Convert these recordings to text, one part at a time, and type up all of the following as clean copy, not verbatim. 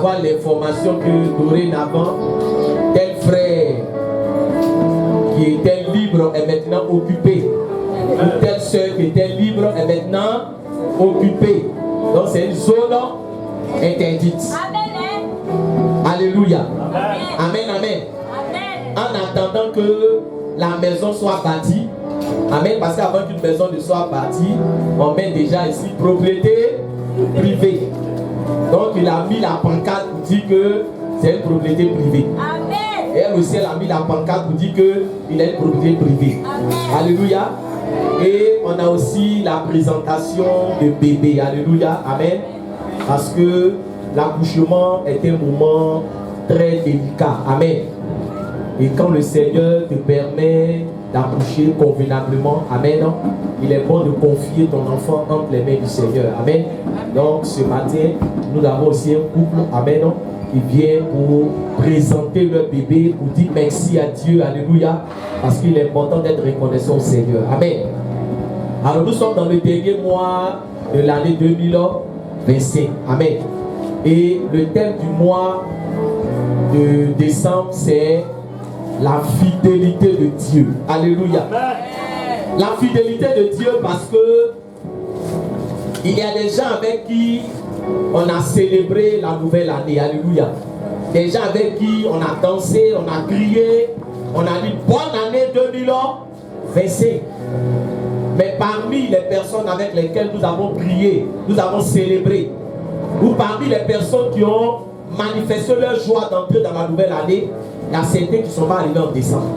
avoir l'information que dorénavant, tel frère qui était libre est maintenant occupé. Ou telle soeur qui était libre est maintenant occupée. Donc c'est une zone interdite. Alléluia. Amen, amen. En attendant que la maison soit bâtie. Amen. Parce qu'avant qu'une maison ne soit bâtie, on met déjà ici propriété privée. Donc il a mis la pancarte pour dire que c'est une propriété privée. Amen. Et elle aussi elle a mis la pancarte pour dire qu'il est une propriété privée. Amen. Alléluia. Et on a aussi la présentation de bébé. Alléluia. Amen. Parce que l'accouchement est un moment très délicat. Amen. Et quand le Seigneur te permet d'accoucher convenablement, amen, il est bon de confier ton enfant entre les mains du Seigneur. Amen. Donc ce matin, nous avons aussi un couple, amen, qui vient pour présenter leur bébé, pour dire merci à Dieu, alléluia, parce qu'il est important d'être reconnaissant au Seigneur. Amen. Alors nous sommes dans le dernier mois de l'année 2025. Amen. Et le thème du mois de décembre, c'est la fidélité de Dieu. Alléluia. La fidélité de Dieu parce que il y a des gens avec qui on a célébré la nouvelle année. Alléluia. Des gens avec qui on a dansé, on a crié, on a dit bonne année 2025. Mais parmi les personnes avec lesquelles nous avons prié, nous avons célébré, ou parmi les personnes qui ont manifesté leur joie d'entrer dans la nouvelle année, il y a certains qui ne sont pas arrivés en décembre.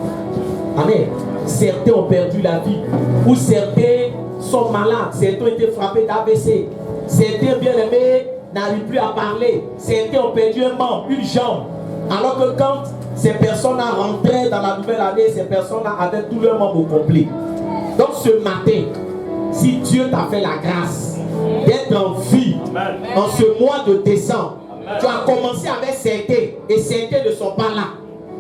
Amen. Certains ont perdu la vie, ou certains sont malades, certains ont été frappés d'AVC, certains bien-aimés n'arrivent plus à parler, certains ont perdu un membre, une jambe. Alors que quand ces personnes-là rentraient dans la nouvelle année, ces personnes-là avaient tout leur membre au complet. Donc ce matin, si Dieu t'a fait la grâce d'être en vie en ce mois de décembre, tu as commencé avec certains et certains ne sont pas là.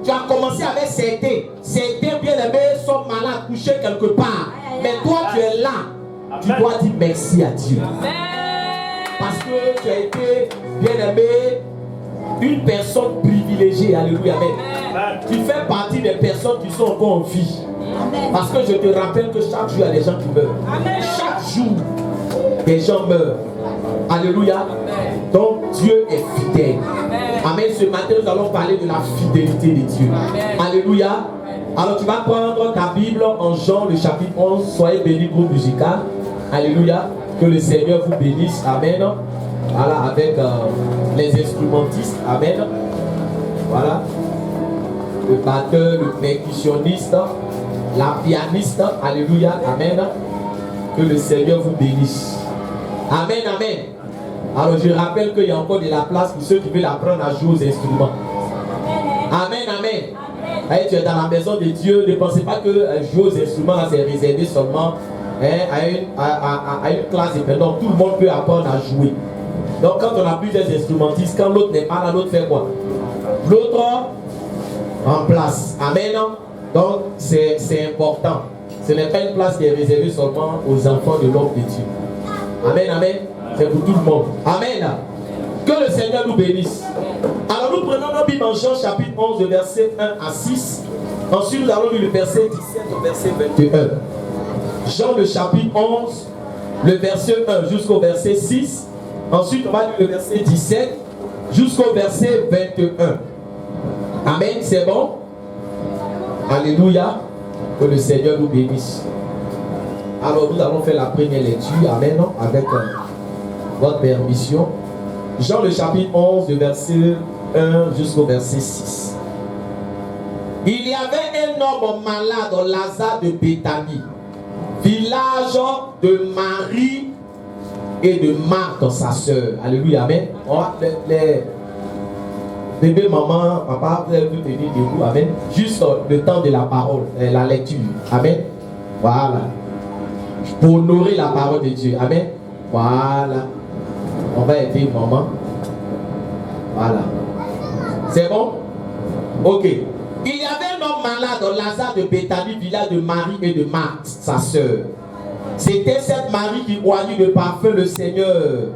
Tu as commencé avec certains bien-aimés sont malades, couchés quelque part. Mais toi tu es là, tu dois dire merci à Dieu. Parce que tu as été bien-aimé, une personne privilégiée, alléluia, amen. Tu fais partie des personnes qui sont encore en vie. Parce que je te rappelle que chaque jour il y a des gens qui meurent. Amen. Chaque jour des gens meurent. Alléluia. Amen. Donc Dieu est fidèle. Amen. Ce matin nous allons parler de la fidélité de Dieu. Amen. Alléluia. Amen. Alors tu vas prendre ta Bible en Jean le chapitre 11. Soyez bénis, groupe musical. Alléluia. Que le Seigneur vous bénisse. Amen. Voilà, avec les instrumentistes. Amen. Voilà. Le batteur, le percussionniste, la pianiste. Alléluia. Amen. Que le Seigneur vous bénisse. Amen, amen. Alors je rappelle qu'il y a encore de la place pour ceux qui veulent apprendre à jouer aux instruments. Amen, amen. Allez, tu es dans la maison de Dieu. Ne pensez pas que jouer aux instruments c'est réservé seulement à une classe indépendante. Tout le monde peut apprendre à jouer. Donc quand on a plusieurs instrumentistes, quand l'autre n'est pas là, l'autre fait quoi? L'autre remplace. Amen. Donc c'est important. Ce n'est pas une place qui est réservée seulement aux enfants de l'homme de Dieu. Amen, amen. C'est pour tout le monde. Amen. Que le Seigneur nous bénisse. Alors nous prenons nos Bibles en Jean chapitre 11, de verset 1 à 6. Ensuite nous allons lire le verset 17 au verset 21. Jean le chapitre 11, le verset 1 jusqu'au verset 6. Ensuite on va lire le verset 17 jusqu'au verset 21. Amen, c'est bon? Alléluia. Que le Seigneur nous bénisse. Alors nous allons faire la première lecture. Amen. Avec votre permission. Jean le chapitre 11, de verset 1 jusqu'au verset 6. Il y avait un homme malade, Lazare de Béthanie, village de Marie et de Marthe, sa sœur. Alléluia. Amen. Les bébés, maman, papa, vous allez vous tenir debout. Amen. Juste le temps de la parole, la lecture. Amen. Voilà. Pour honorer la parole de Dieu. Amen. Voilà. On va aider maman. Voilà. C'est bon? Ok. Il y avait un homme malade, Lazare de Béthanie, village de Marie et de Marthe, sa sœur. C'était cette Marie qui oignit le parfum le Seigneur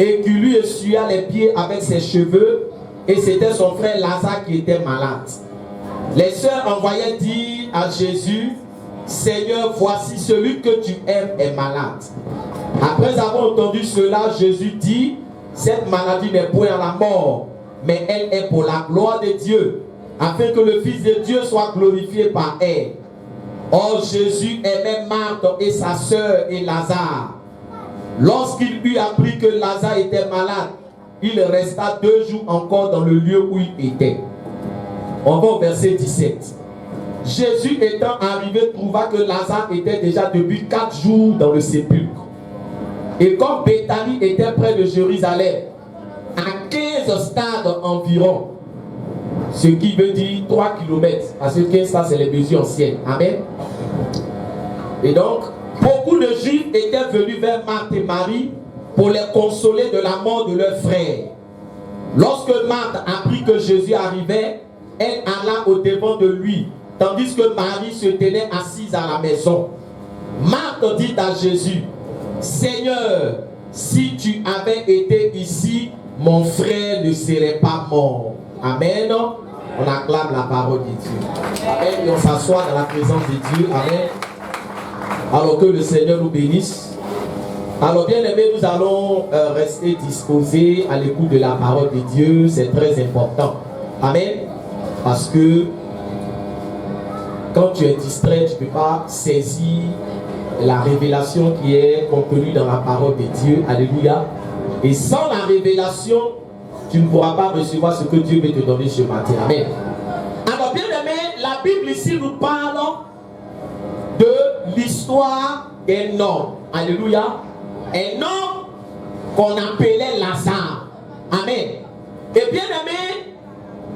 et qui lui essuya les pieds avec ses cheveux, et c'était son frère Lazare qui était malade. Les sœurs envoyaient dire à Jésus, Seigneur, voici celui que tu aimes est malade. Après avoir entendu cela, Jésus dit, cette maladie n'est point à la mort, mais elle est pour la gloire de Dieu, afin que le Fils de Dieu soit glorifié par elle. Or Jésus aimait Marthe et sa sœur et Lazare. Lorsqu'il eut appris que Lazare était malade, il resta 2 jours encore dans le lieu où il était. On va au verset 17. Jésus étant arrivé trouva que Lazare était déjà depuis 4 jours dans le sépulcre. Et comme Béthanie était près de Jérusalem, à 15 stades environ, ce qui veut dire 3 km, parce que 15 stades c'est les mesures anciennes. Amen. Et donc, beaucoup de Juifs étaient venus vers Marthe et Marie pour les consoler de la mort de leur frère. Lorsque Marthe apprit que Jésus arrivait, elle alla au-devant de lui, tandis que Marie se tenait assise à la maison. Marthe dit à Jésus, Seigneur, si tu avais été ici, mon frère ne serait pas mort. Amen. On acclame la parole de Dieu. Amen. Et on s'assoit dans la présence de Dieu. Amen. Alors que le Seigneur nous bénisse. Alors bien aimés, nous allons rester disposés à l'écoute de la parole de Dieu. C'est très important. Amen. Parce que quand tu es distrait, tu ne peux pas saisir la révélation qui est contenue dans la parole de Dieu. Alléluia. Et sans la révélation, tu ne pourras pas recevoir ce que Dieu veut te donner ce matin. Amen. Alors bien aimé, la Bible ici nous parle de l'histoire d'un homme. Alléluia. Un homme qu'on appelait Lazare. Amen. Et bien aimé,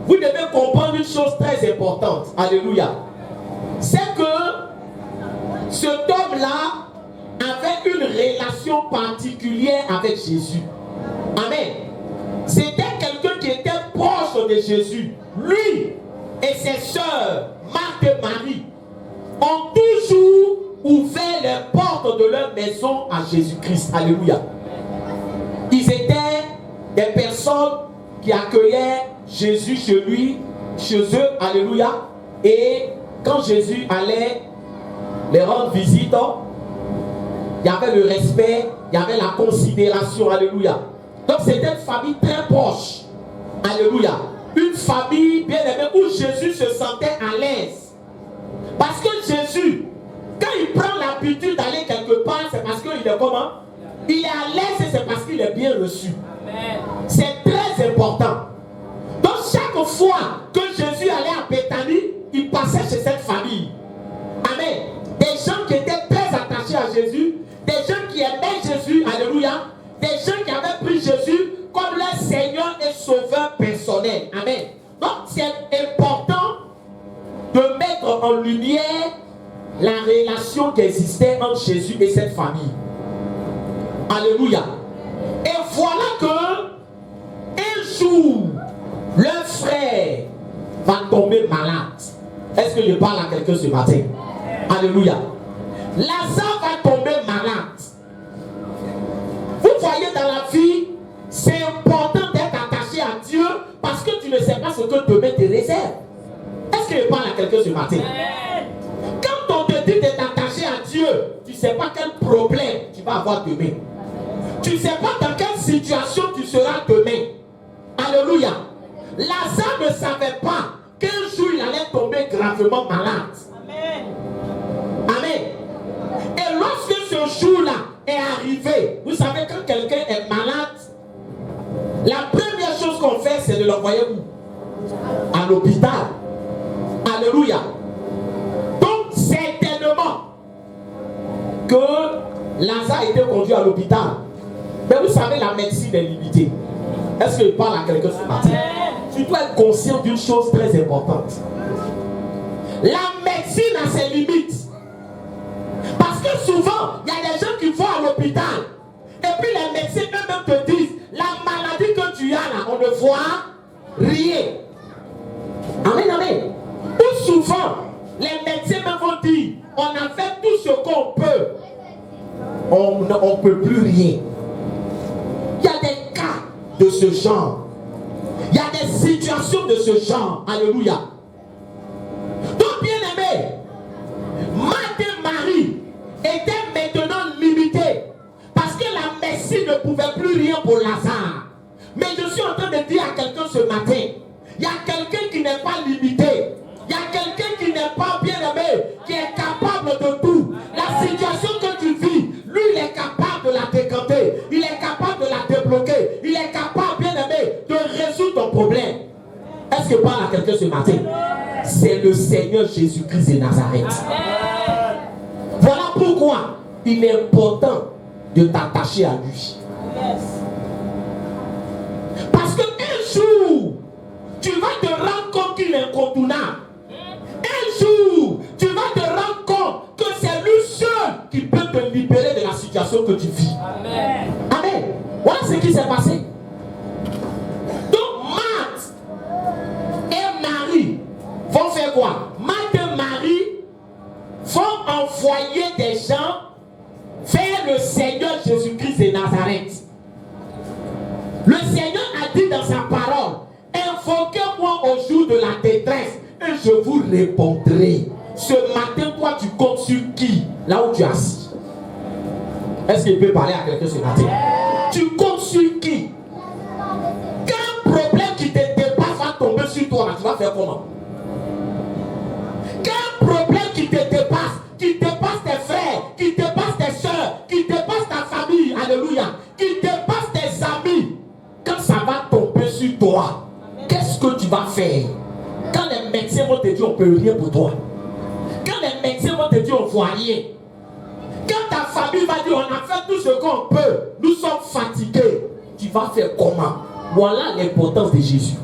vous devez comprendre une chose très importante. Alléluia. C'est que cet homme-là avait une relation particulière avec Jésus. Amen. C'était quelqu'un qui était proche de Jésus. Lui et ses sœurs, Marthe et Marie, ont toujours ouvert les portes de leur maison à Jésus-Christ. Alléluia. Ils étaient des personnes qui accueillaient Jésus chez eux. Alléluia. Et quand Jésus allait les rendre visite, il y avait le respect, il y avait la considération. Alléluia. Donc c'était une famille très proche. Alléluia. Une famille bien aimée où Jésus se sentait à l'aise. Parce que Jésus, quand il prend l'habitude d'aller quelque part, c'est parce qu'il est comment? Il est à l'aise et c'est parce qu'il est bien reçu. C'est très important. Donc chaque fois que Jésus allait à Béthanie, il passait chez cette famille. Amen. Des gens qui étaient très attachés à Jésus, des gens qui aimaient Jésus, alléluia, des gens qui avaient pris Jésus comme leur Seigneur et Sauveur personnel. Amen. Donc c'est important de mettre en lumière la relation qui existait entre Jésus et cette famille. Alléluia. Et voilà que un jour, leur frère va tomber malade. Est-ce que je parle à quelqu'un ce matin? Alléluia. Lazare va tomber malade. Vous voyez dans la vie, c'est important d'être attaché à Dieu parce que tu ne sais pas ce que demain te réserve. Est-ce que je parle à quelqu'un ce matin? Quand on te dit d'être attaché à Dieu, tu ne sais pas quel problème tu vas avoir demain. Tu ne sais pas dans quelle situation tu seras demain. Alléluia. Lazare ne savait pas qu'un jour il allait tomber gravement malade. Amen. Amen. Et lorsque ce jour-là est arrivé, vous savez, quand quelqu'un est malade, la première chose qu'on fait, c'est de l'envoyer où? À l'hôpital. Alléluia. Donc, certainement que Lazare a été conduit à l'hôpital. Mais vous savez, la médecine est limitée. Est-ce que je parle à quelqu'un ce matin? Tu dois être conscient d'une chose très importante. La médecine a ses limites. Parce que souvent, il y a des gens qui vont à l'hôpital. Et puis les médecins eux-mêmes te disent, la maladie que tu as là, on ne voit rien. Amen, amen. Ou souvent, les médecins même vont dire, on a fait tout ce qu'on peut. On ne peut plus rien. Il y a des de ce genre. Il y a des situations de ce genre. Alléluia. Donc, bien aimé, Marthe et Marie étaient maintenant limitées parce que la médecine ne pouvait plus rien pour Lazare. Mais je suis en train de dire à quelqu'un ce matin, il y a quelqu'un qui n'est pas limité. Il y a quelqu'un qui n'est pas bien aimé, qui est capable de tout. La situation que tu vis, lui, il est capable de la décanter. Il est capable de la débloquer. Il est capable, bien aimé, de résoudre ton problème. Est-ce que parle à quelqu'un ce matin? C'est le Seigneur Jésus-Christ de Nazareth. Voilà pourquoi il est important de t'attacher à lui. Parce qu'un jour, tu vas te rendre compte qu'il est incontournable. Un jour, tu vas te rendre compte que c'est lui seul qui peut te libérer de la situation que tu vis. Amen. Amen. Voilà ce qui s'est passé. Donc, Marthe et Marie vont faire quoi? Marthe et Marie vont envoyer des gens vers le Seigneur Jésus-Christ de Nazareth. Le Seigneur a dit dans sa parole, invoquez-moi au jour de la détresse et je vous répondrai. Ce matin, toi, tu comptes sur qui? Là où tu es assis. Est-ce qu'il peut parler à quelqu'un ce matin? Tu comptes sur qui? Quel problème qui te dépasse va tomber sur toi, tu vas faire comment? Quel problème qui te dépasse, qui dépasse tes frères, qui dépasse tes soeurs, qui dépasse ta famille, alléluia, qui dépasse tes amis, quand ça va tomber sur toi, qu'est-ce que tu vas faire? Quand les médecins vont te dire on ne peut rien pour toi, quand les médecins vont te dire on ne voit rien, quand ta famille va dire on a fait tout ce qu'on peut, nous sommes fatigués, tu vas faire comment? Voilà l'importance de Jésus.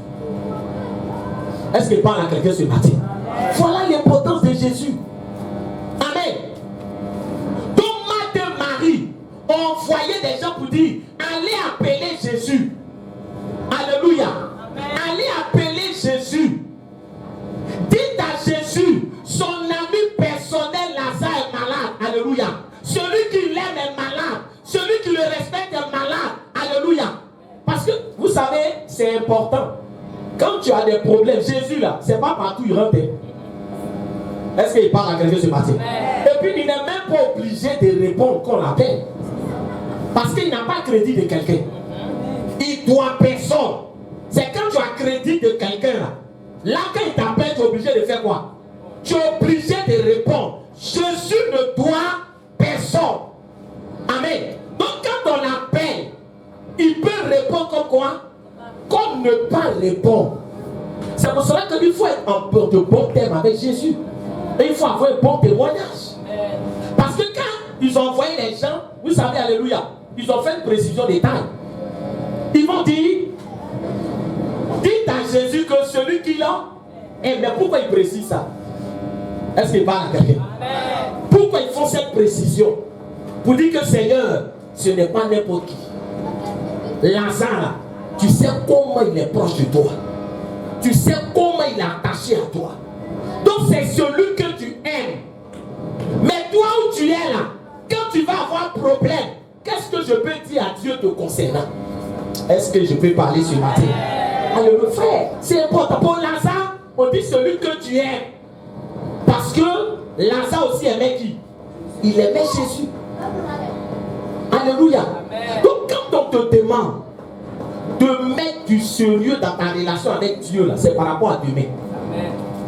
Est-ce qu'il parle à quelqu'un ce matin? Voilà l'importance de Jésus. Amen. Donc Marthe et Marie ont envoyé des gens pour dire allez appeler Jésus. Alléluia. Allez appeler Jésus. Dites à Jésus, son ami personnel Lazare est malade. Alléluia. Celui qui l'aime est malade. Celui qui le respecte est malade. Alléluia. Parce que, vous savez, c'est important. Quand tu as des problèmes, Jésus là, c'est pas partout il rentre. Est-ce qu'il parle à quelqu'un ce matin? Et puis il n'est même pas obligé de répondre qu'on l'appelle. Parce qu'il n'a pas crédit de quelqu'un. Il doit personne. C'est quand tu as crédit de quelqu'un là. Là quand il t'appelle, tu es obligé de faire quoi? Tu es obligé de répondre. Jésus ne doit personne. Amen. Donc quand on l'appelle, il peut répondre comme quoi? Comme ne pas répondre. C'est pour cela qu'il faut être en de bon terme avec Jésus. Et il faut avoir un bon témoignage. Parce que quand ils ont envoyé les gens, vous savez, alléluia, ils ont fait une précision des tailles. Ils vont dire, dites à Jésus que celui qui l'a, mais pourquoi ils précisent ça? Est-ce qu'il parle à quelqu'un? Pourquoi ils font cette précision? Pour dire que Seigneur, ce n'est pas n'importe qui. Lazare, tu sais comment il est proche de toi. Tu sais comment il est attaché à toi. Donc c'est celui que tu aimes. Mais toi où tu es là, quand tu vas avoir problème, qu'est-ce que je peux dire à Dieu te concernant? Est-ce que je peux parler ce matin? Alors le frère, c'est important. Pour Lazare, on dit celui que tu aimes. Parce que Lazare aussi aimait qui? Il aimait Jésus. Alléluia. Donc quand on te demande de mettre du sérieux dans ta relation avec Dieu, là, c'est par rapport à demain.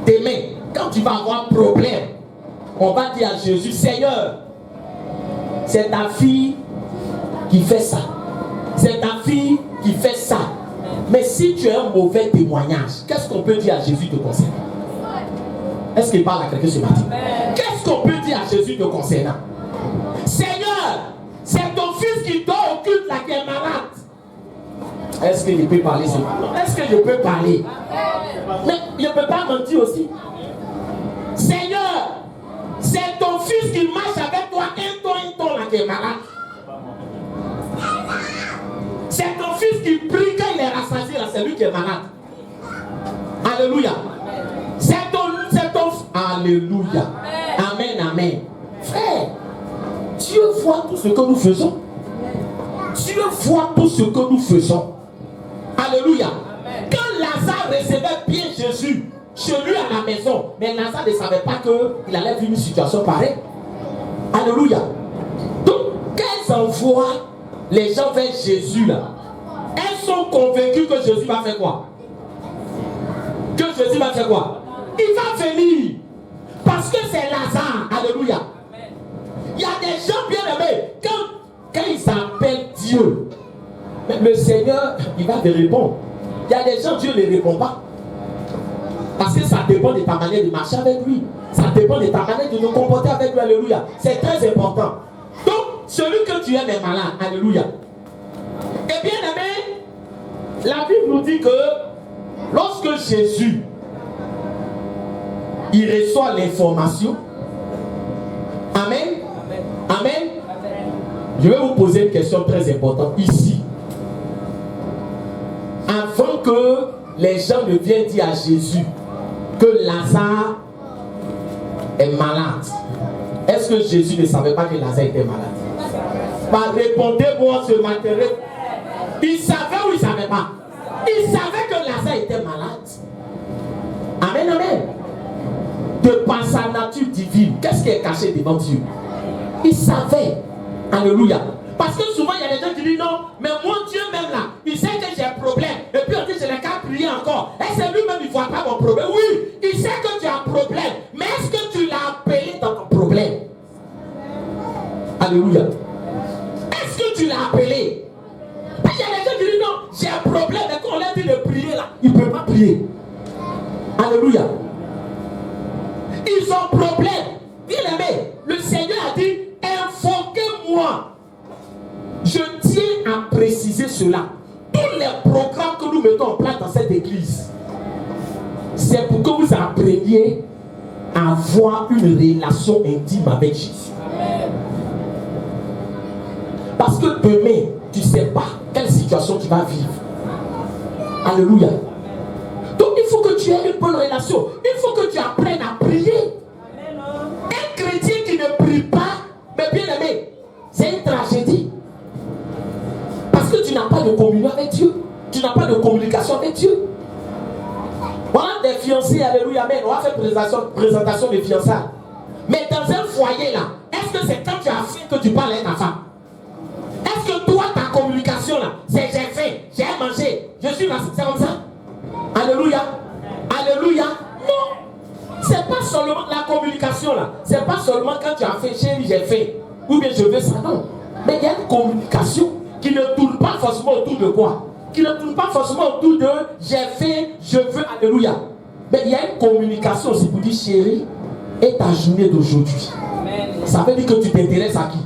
Demain, quand tu vas avoir un problème, on va dire à Jésus, Seigneur, c'est ta fille qui fait ça. C'est ta fille qui fait ça. Mais si tu as un mauvais témoignage, qu'est-ce qu'on peut dire à Jésus te concernant? Est-ce qu'il parle à quelqu'un ce matin? Qu'est-ce qu'on peut dire à Jésus te concernant? Seigneur, c'est ton fils qui dort au culte là qui est malade. Est-ce que je peux parler ce matin? Est-ce que je peux parler? Mais je ne peux pas mentir aussi. Seigneur, c'est ton fils qui marche avec toi un temps là qui est malade. C'est ton fils qui prie quand il est rassasié là, c'est lui qui est malade. Alléluia. C'est ton Alléluia. Amen, amen. Frère, Dieu voit tout ce que nous faisons. Dieu voit tout ce que nous faisons. Alléluia. Quand Lazare recevait bien Jésus chez lui à la maison, mais Lazare ne savait pas qu'il allait vivre une situation pareille. Alléluia. Donc, qu'elles envoient les gens vers Jésus là, elles sont convaincues que Jésus va faire quoi? Que Jésus va faire quoi? Il va venir. Parce que c'est Lazare. Alléluia. Il y a des gens bien aimés. Quand ils appellent Dieu, le Seigneur, il va te répondre. Il y a des gens, Dieu ne répond pas. Parce que ça dépend de ta manière de marcher avec lui. Ça dépend de ta manière de nous comporter avec lui. Alléluia. C'est très important. Donc, celui que tu aimes est malade. Alléluia. Et bien aimé, la Bible nous dit que lorsque Jésus il reçoit l'information, Amen. Amen. Je vais vous poser une question très importante ici. Avant que les gens ne viennent dire à Jésus que Lazare est malade, est-ce que Jésus ne savait pas que Lazare était malade? Bah, répondez-moi ce matin. Il savait ou il ne savait pas? Il savait que Lazare était malade. Amen, amen. De par sa nature divine, qu'est-ce qui est caché devant Dieu? Il savait. Alléluia. Parce que souvent il y a des gens qui disent non, mais mon Dieu même là, il sait que j'ai un problème. Et puis on dit je n'ai qu'à prier encore. Et c'est lui-même, il ne voit pas mon problème. Oui, il sait que tu as un problème. Mais est-ce que tu l'as appelé dans ton problème? Alléluia. Est-ce que tu l'as appelé? Il y a des gens qui disent non, j'ai un problème. Et quand on leur dit de prier là, il ne peut pas prier. Alléluia. Ils ont problème. Bien aimé, le Seigneur a dit invoquez-moi. Je tiens à préciser cela. Tous les programmes que nous mettons en place dans cette église, c'est pour que vous appreniez à avoir une relation intime avec Jésus. Parce que demain, tu ne sais pas quelle situation tu vas vivre. Alléluia. Donc il faut que tu aies une bonne relation. Il faut que tu apprennes à prier. Un chrétien qui ne prie pas, mais bien aimé, c'est une tragédie. Parce que tu n'as pas de communion avec Dieu. Tu n'as pas de communication avec Dieu. Voilà des fiancés, alléluia, amen. On va faire présentation des fiançailles. Mais dans un foyer là, est-ce que c'est quand tu as fait que tu parles avec ta femme? Est-ce que toi, ta communication là, c'est j'ai fait, j'ai mangé, je suis là, c'est comme ça? Alléluia. Alléluia. Non. C'est pas seulement la communication là. C'est pas seulement quand tu as fait, chérie, j'ai fait. Ou bien je veux ça, non. Mais il y a une communication qui ne tourne pas forcément autour de quoi? Qui ne tourne pas forcément autour de j'ai fait, je veux, alléluia. Mais il y a une communication aussi pour dire chérie, et ta journée d'aujourd'hui. Ça veut dire que tu t'intéresses à qui?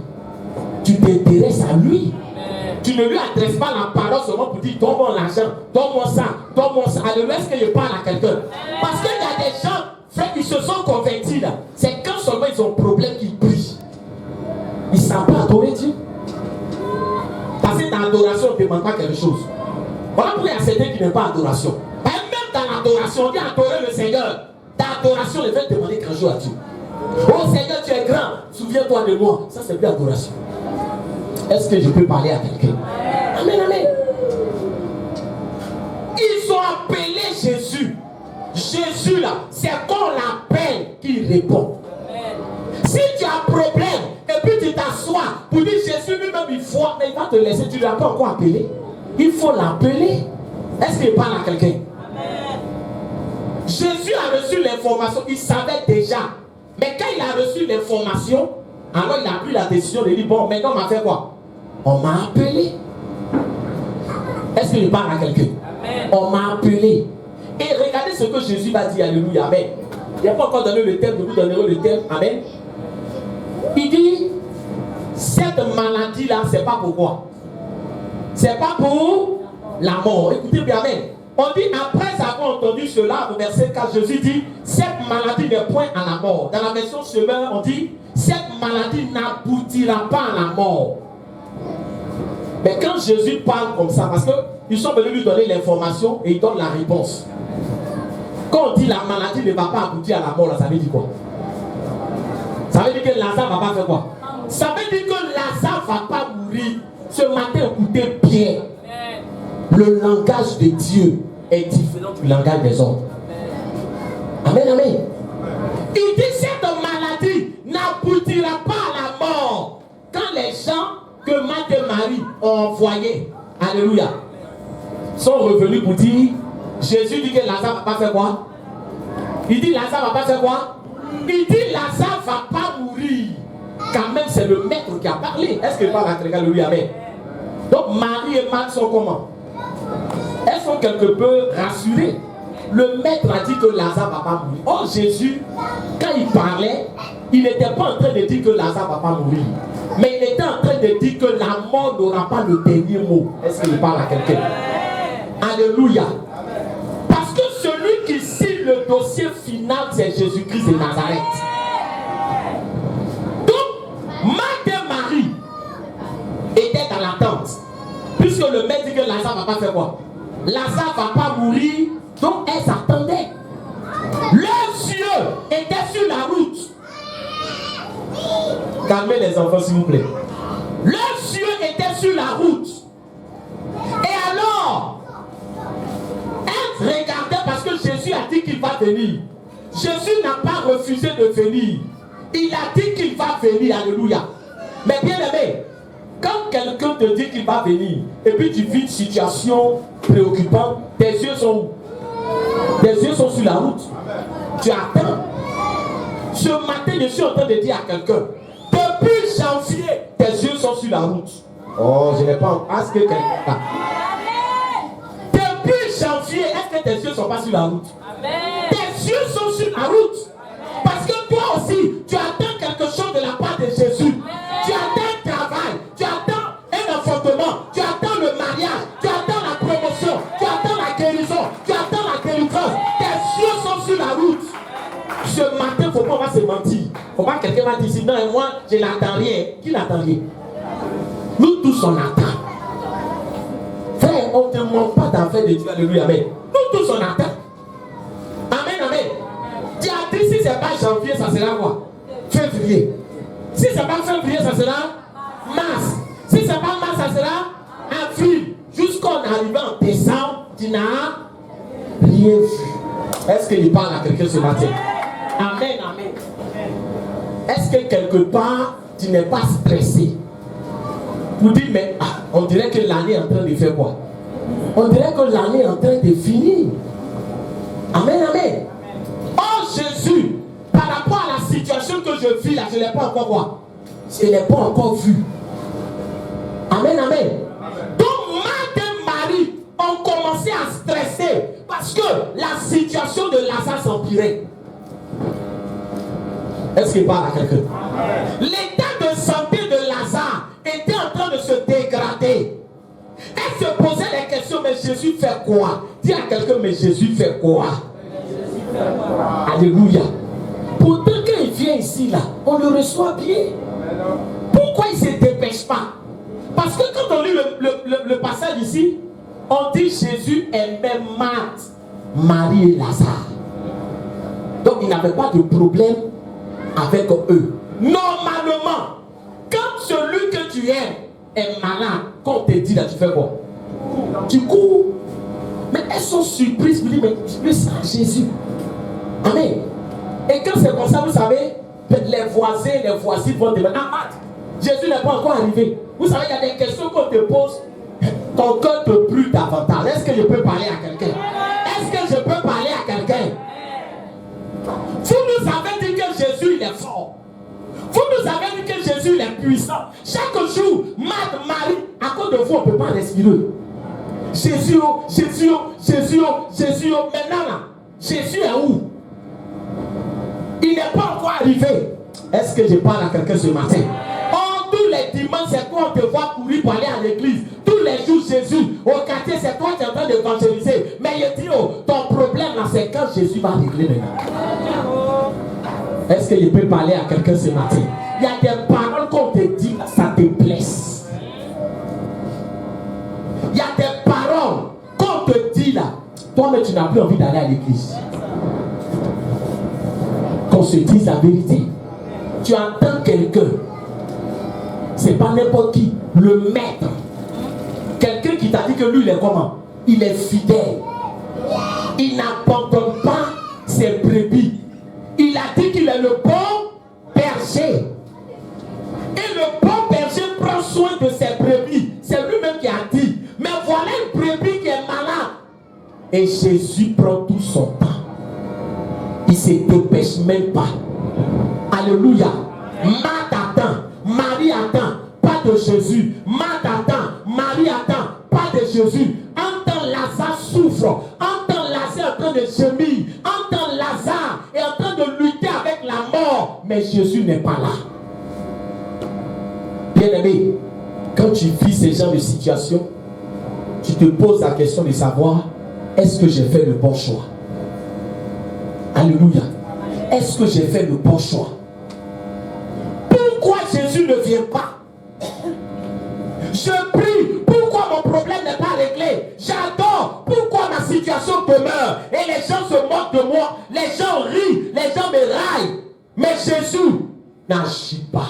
Tu t'intéresses à lui. Tu ne lui adresses pas la parole seulement pour dire donne-moi l'argent, donne-moi ça, donne-moi ça. Alléluia, est-ce que je parle à quelqu'un? Parce qu'il y a des gens, frère, qui se sont convertis là. C'est quand seulement ils ont un problème qu'ils prient. Ils ne savent pas adorer Dieu. Parce que dans l'adoration, on ne demande pas quelque chose. Voilà pourquoi il y a certains qui n'aiment pas l'adoration. Même dans l'adoration, on dit adorer le Seigneur. Dans l'adoration, ils veulent demander quelque chose à Dieu. Oh Seigneur, tu es grand, souviens-toi de moi. Ça, c'est plus l'adoration. Est-ce que je peux parler à quelqu'un? Amen, amen. Ils ont appelé Jésus. Jésus là, c'est qu'on l'appelle qu'il répond. Si tu as un problème et puis tu t'assois pour dire Jésus lui-même il faut, mais il va te laisser, tu ne l'as pas encore appelé. Il faut l'appeler. Est-ce qu'il parle à quelqu'un? Jésus a reçu l'information, il savait déjà. Mais quand il a reçu l'information, alors il a pris la décision de dire bon, maintenant on m'a fait quoi? On m'a appelé. Est-ce qu'il parle à quelqu'un? On m'a appelé. Et regardez ce que Jésus va dire. Alléluia. Amen. Il n'a pas encore donné le thème, je vous donnerai le thème. Amen. Il dit cette maladie-là, c'est pas pour quoi? C'est pas pour la mort. Écoutez bien, amen. On dit après avoir entendu cela, au verset 4, Jésus dit cette maladie n'est point à la mort. Dans la version Semeur, on dit cette maladie n'aboutira pas à la mort. Mais quand Jésus parle comme ça, parce qu'ils sont venus lui donner l'information et il donne la réponse. Quand on dit la maladie ne va pas aboutir à la mort, là, ça veut dire quoi? Ça veut dire que Lazare ne va pas faire quoi? Ça veut dire que Lazare ne va pas mourir. Ce matin, écoutez bien. Le langage de Dieu est différent du langage des hommes. Amen, amen. Il dit cette maladie n'aboutira pas à la mort quand les gens que Marthe et Marie ont envoyés, alléluia, sont revenus pour dire, Jésus dit que Lazare va pas faire quoi? Il dit Lazare va pas faire quoi? Il dit Lazare va pas mourir. Quand même c'est le maître qui a parlé. Est-ce que parle à quelqu'un? Alléluia, amen. Donc Marie et Marthe sont comment? Elles sont quelque peu rassurées. Le maître a dit que Lazare va pas mourir. Or Jésus, quand il parlait, il n'était pas en train de dire que Lazare va pas mourir. Mais il était en train de dire que la mort n'aura pas le dernier mot. Est-ce qu'il parle à quelqu'un? Alléluia. Parce que celui qui signe le dossier final, c'est Jésus-Christ de Nazareth. Donc, Marthe et Marie étaient dans l'attente. Puisque le maître dit que Lazare ne va pas faire quoi? Lazare ne va pas mourir. Donc elles attendaient. Leurs yeux étaient sur la route. Calmez les enfants s'il vous plaît. Leurs yeux étaient sur la route. Et alors, elles regardaient parce que Jésus a dit qu'il va venir. Jésus n'a pas refusé de venir. Il a dit qu'il va venir. Alléluia. Mais bien aimé, quand quelqu'un te dit qu'il va venir et puis tu vis une situation préoccupante, tes yeux sont où? Tes yeux sont sur la route. Tu attends. Ce matin, je suis en train de dire à quelqu'un, depuis janvier, tes yeux sont sur la route. Oh, je n'ai pas. Est-ce que quelqu'un. Depuis janvier, est-ce que tes yeux ne sont pas sur la route? Tes yeux sont sur la route. Parce que toi aussi, tu attends quelque chose de la part de Jésus. Tu attends un travail, tu attends un enfantement, tu attends le mariage, tu attends la promotion, tu attends la guérison, tu attends la délivrance. Tes yeux sont sur la route. Ce matin, il ne faut pas se mentir. Il ne faut pas que quelqu'un va dire, non, moi, je n'attends rien. Qui n'attend rien? Nous tous, on attend. Frère, on ne demande pas d'affaires de Dieu. Alléluia, amen. Nous tous, on attend. Amen, amen. Tu as dit, si ce n'est pas janvier, ça sera quoi? Février. Si ce n'est pas février, ça sera mars. Si ce n'est pas mars, ça sera avril. Jusqu'on arrive en décembre, tu n'as rien vu. Est-ce qu'il parle à quelqu'un ce matin? Amen, amen. Est-ce que quelque part, tu n'es pas stressé? Pour dire, mais on dirait que l'année est en train de faire quoi? On dirait que l'année est en train de finir. Amen, amen. Oh Jésus, par rapport à la situation que je vis là, je ne l'ai pas encore quoi? Je ne l'ai pas encore vu. Amen, amen. Donc Marthe et Marie ont commencé à stresser parce que la situation de Lazare s'empirait. Est-ce qu'il parle à quelqu'un? L'état de santé de Lazare était en train de se dégrader. Elle se posait les questions, mais Jésus fait quoi? Dis à quelqu'un, mais Jésus fait quoi? Alléluia. Pourtant, quand il vient ici, là, on le reçoit bien. Pourquoi il ne se dépêche pas? Parce que quand on lit le passage ici, on dit Jésus aimait Marthe, Marie et Lazare. Donc, il n'avait pas de problème avec eux. Normalement, quand celui que tu aimes est malade, quand on te dit là, tu fais quoi? Tu cours. Mais elles sont surprises, mais c'est Jésus. Amen. Et quand c'est comme ça, vous savez, les voisins, les voisines vont te dire, ah, Marthe, Jésus n'est pas encore arrivé. Vous savez, il y a des questions qu'on te pose, ton cœur te brûle davantage. Est-ce que je peux parler à quelqu'un? Est-ce que je peux parler à quelqu'un? Vous nous avez dit que Jésus il est fort. Vous nous avez dit que Jésus il est puissant. Chaque jour, Marthe, Marie, à cause de vous, on ne peut pas respirer. Jésus, Jésus, Jésus, Jésus, maintenant là, Jésus est où? Il n'est pas encore arrivé. Est-ce que je parle à quelqu'un ce matin? Oh, tous les dimanches, c'est toi, on te voit courir pour aller à l'église. Tous les jours, Jésus, au quartier, c'est toi qui es en train d'évangéliser. Mais il dit, oh, ton problème là, c'est quand Jésus va régler maintenant. Est-ce que je peux parler à quelqu'un ce matin? Il y a des paroles qu'on te dit, ça te blesse. Il y a des paroles qu'on te dit là, toi-même tu n'as plus envie d'aller à l'église. Qu'on se dise la vérité. Tu entends quelqu'un, c'est pas n'importe qui, le maître, quelqu'un qui qui t'a dit que lui, il est comment? Il est fidèle. Il n'abandonne pas ses brebis. Il a dit qu'il est le bon berger. Et le bon berger prend soin de ses brebis. C'est lui-même qui a dit. Mais voilà une brebis qui est malade. Et Jésus prend tout son temps. Il ne se dépêche même pas. Alléluia. Marthe attend. Marie attend. Pas de Jésus. Marthe attend. Marie attend. Pas de Jésus. Entend Lazare souffre. Entend Lazare en train de gémir. Entend Lazare est en train de lutter avec la mort. Mais Jésus n'est pas là. Bien-aimé, quand tu vis ces genres de situations, tu te poses la question de savoir, est-ce que j'ai fait le bon choix? Alléluia. Est-ce que j'ai fait le bon choix? Pourquoi Jésus ne vient pas? Je prie, pourquoi mon problème n'est pas réglé? J'adore, pourquoi ma situation demeure? Et les gens se moquent de moi, les gens rient, les gens me raillent. Mais Jésus n'agit pas.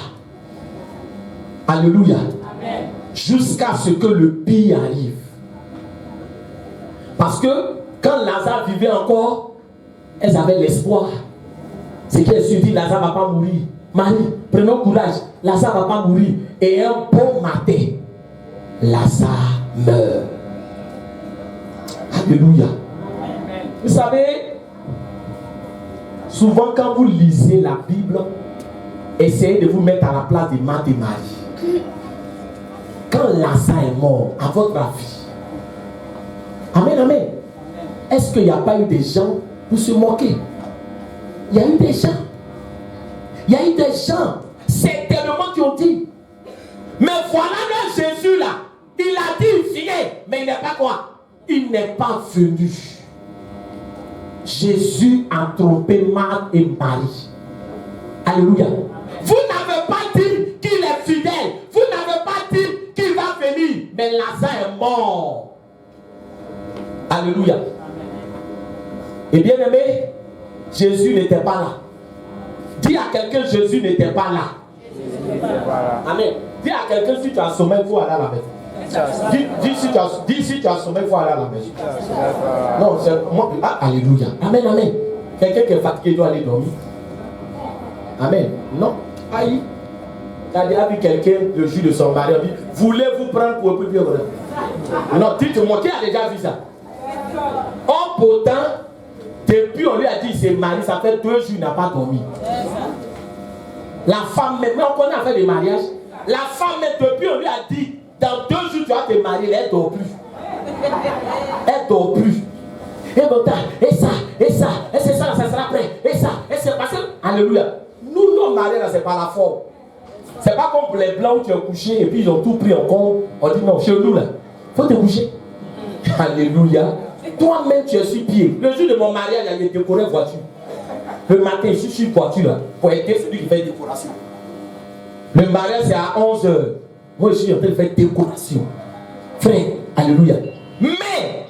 Alléluia. Amen. Jusqu'à ce que le pire arrive. Parce que quand Lazare vivait encore, elles avaient l'espoir. C'est qu'elles se disent, Lazare ne va pas mourir. Marie, prenons courage, Lazare ne va pas mourir. Et un bon matin, Lazare meurt. Alléluia. Amen. Vous savez, souvent quand vous lisez la Bible, essayez de vous mettre à la place de Marthe et Marie. Quand Lazare est mort, à votre avis, amen, amen, est-ce qu'il n'y a pas eu des gens pour se moquer? Il y a eu des gens. Il y a eu des gens, certainement, qui ont dit, mais voilà le Jésus là, il a dit, il vient, mais il n'est pas quoi? Il n'est pas venu. Jésus a trompé Marthe et Marie. Alléluia. Vous n'avez pas dit qu'il est fidèle. Vous n'avez pas dit qu'il va venir. Mais Lazare est mort. Alléluia. Et bien aimé, Jésus n'était pas là. Dis à quelqu'un, Jésus n'était pas là. Amen. Dis à quelqu'un, si tu as sommeil, il faut aller à la maison. Dis si tu as sommeil, il faut aller à la maison. Non, c'est moi. Ah, alléluia. Amen, amen. Quelqu'un qui est fatigué doit aller dormir. Amen. Non. Aïe. Tu as déjà vu quelqu'un le jour de son mari, dit, voulez-vous prendre pour un peu plus grand? Non, dites-moi, qui a déjà vu ça? Or, pourtant, depuis on lui a dit, c'est mari, ça fait 2 jours, il n'a pas dormi. La femme, mais on connaît affaire de mariage. La femme, depuis on lui a dit, dans 2 jours, tu vas te marier, elle ne dort plus. Elle ne dort plus. Et ça, et c'est ça, ça sera prêt. Et ça, et c'est parce que, alléluia. Nous, nos maris, là, c'est pas la forme. C'est pas comme pour les blancs où tu es couché et puis ils ont tout pris en compte. On dit non, chez nous, là, il faut te coucher. Alléluia. Toi-même, tu es sur pied. Le jour de mon mariage, il y a des décorés voiture. Le matin, je suis sur voiture, là, pour aider celui qui fait décoration. Le mariage, c'est à 11h. Moi, je suis en train de faire décoration. Frère, alléluia. Mais,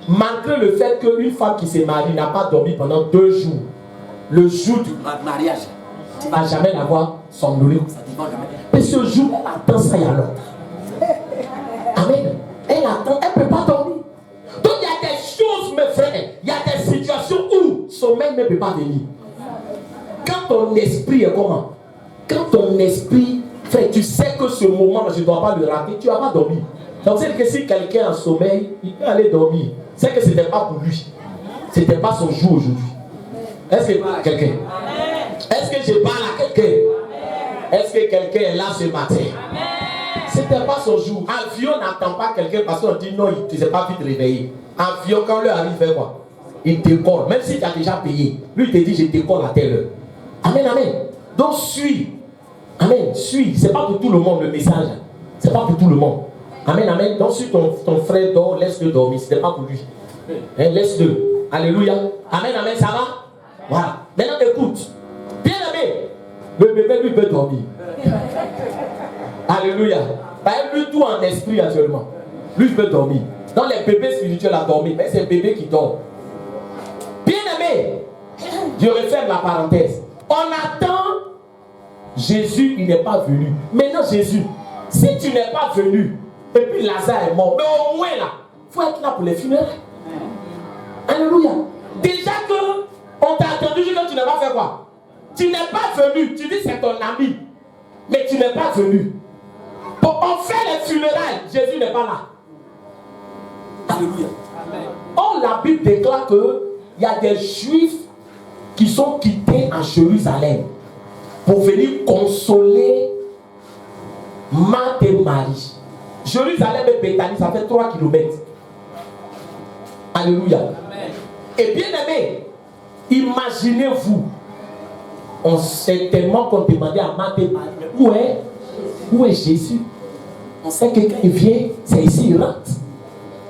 malgré le fait qu'une femme qui s'est mariée n'a pas dormi pendant 2 jours, le jour du mariage, tu ne vas jamais la voir somnoler comme ça. Mais ce jour, elle attend ça et alors. Amen. Elle attend, elle ne peut pas dormir. Donc il y a des choses, mes frères, il y a des situations où sommeil ne peut pas venir. Quand ton esprit est comment? Quand ton esprit, frère, tu sais que ce moment, je ne dois pas le rater, tu ne vas pas dormir. Donc c'est que si quelqu'un a sommeil, il peut aller dormir. C'est que ce n'était pas pour lui. Ce n'était pas son jour aujourd'hui. Est-ce que quelqu'un? Est-ce que je parle à quelqu'un? Est-ce que quelqu'un est là ce matin? Ce n'était pas son jour. Avion n'attend pas quelqu'un parce qu'on dit non, il ne s'est pas vite réveillé. Avion, quand l'heure arrive, fait quoi? Il décolle. Même si tu as déjà payé. Lui, il te dit, je décolle à telle heure. Amen, amen. Donc, suis. Amen, suis. Ce n'est pas pour tout le monde le message. Ce n'est pas pour tout le monde. Amen, amen. Donc, si ton frère dort, laisse-le dormir. Ce n'est pas pour lui. Hein, laisse-le. Alléluia. Amen, amen, ça va? Voilà. Maintenant, écoute. Bien aimé. Le bébé, lui, peut dormir. Alléluia. Lui, tout en esprit actuellement. Lui, peut dormir. Dans les bébés spirituels à dormir, mais c'est le bébé qui dort. Bien aimé, je referme la parenthèse. On attend Jésus, il n'est pas venu. Maintenant, Jésus, si tu n'es pas venu, et puis Lazare est mort. Mais au moins là, il faut être là pour les funérailles. Alléluia. Déjà que on t'a attendu que tu n'as pas fait quoi? Tu n'es pas venu. Tu dis c'est ton ami. Mais tu n'es pas venu. On fait les funérailles. Jésus n'est pas là. Alléluia. Or, la Bible déclare qu'il y a des Juifs qui sont quittés en Jérusalem pour venir consoler Marthe et Marie. Jérusalem et Béthanie, ça fait 3 kilomètres. Alléluia. Amen. Et bien aimé, imaginez-vous, on sait tellement qu'on demandait à Marthe et Marie, où est Jésus? On sait que quand il vient, c'est ici, il rentre.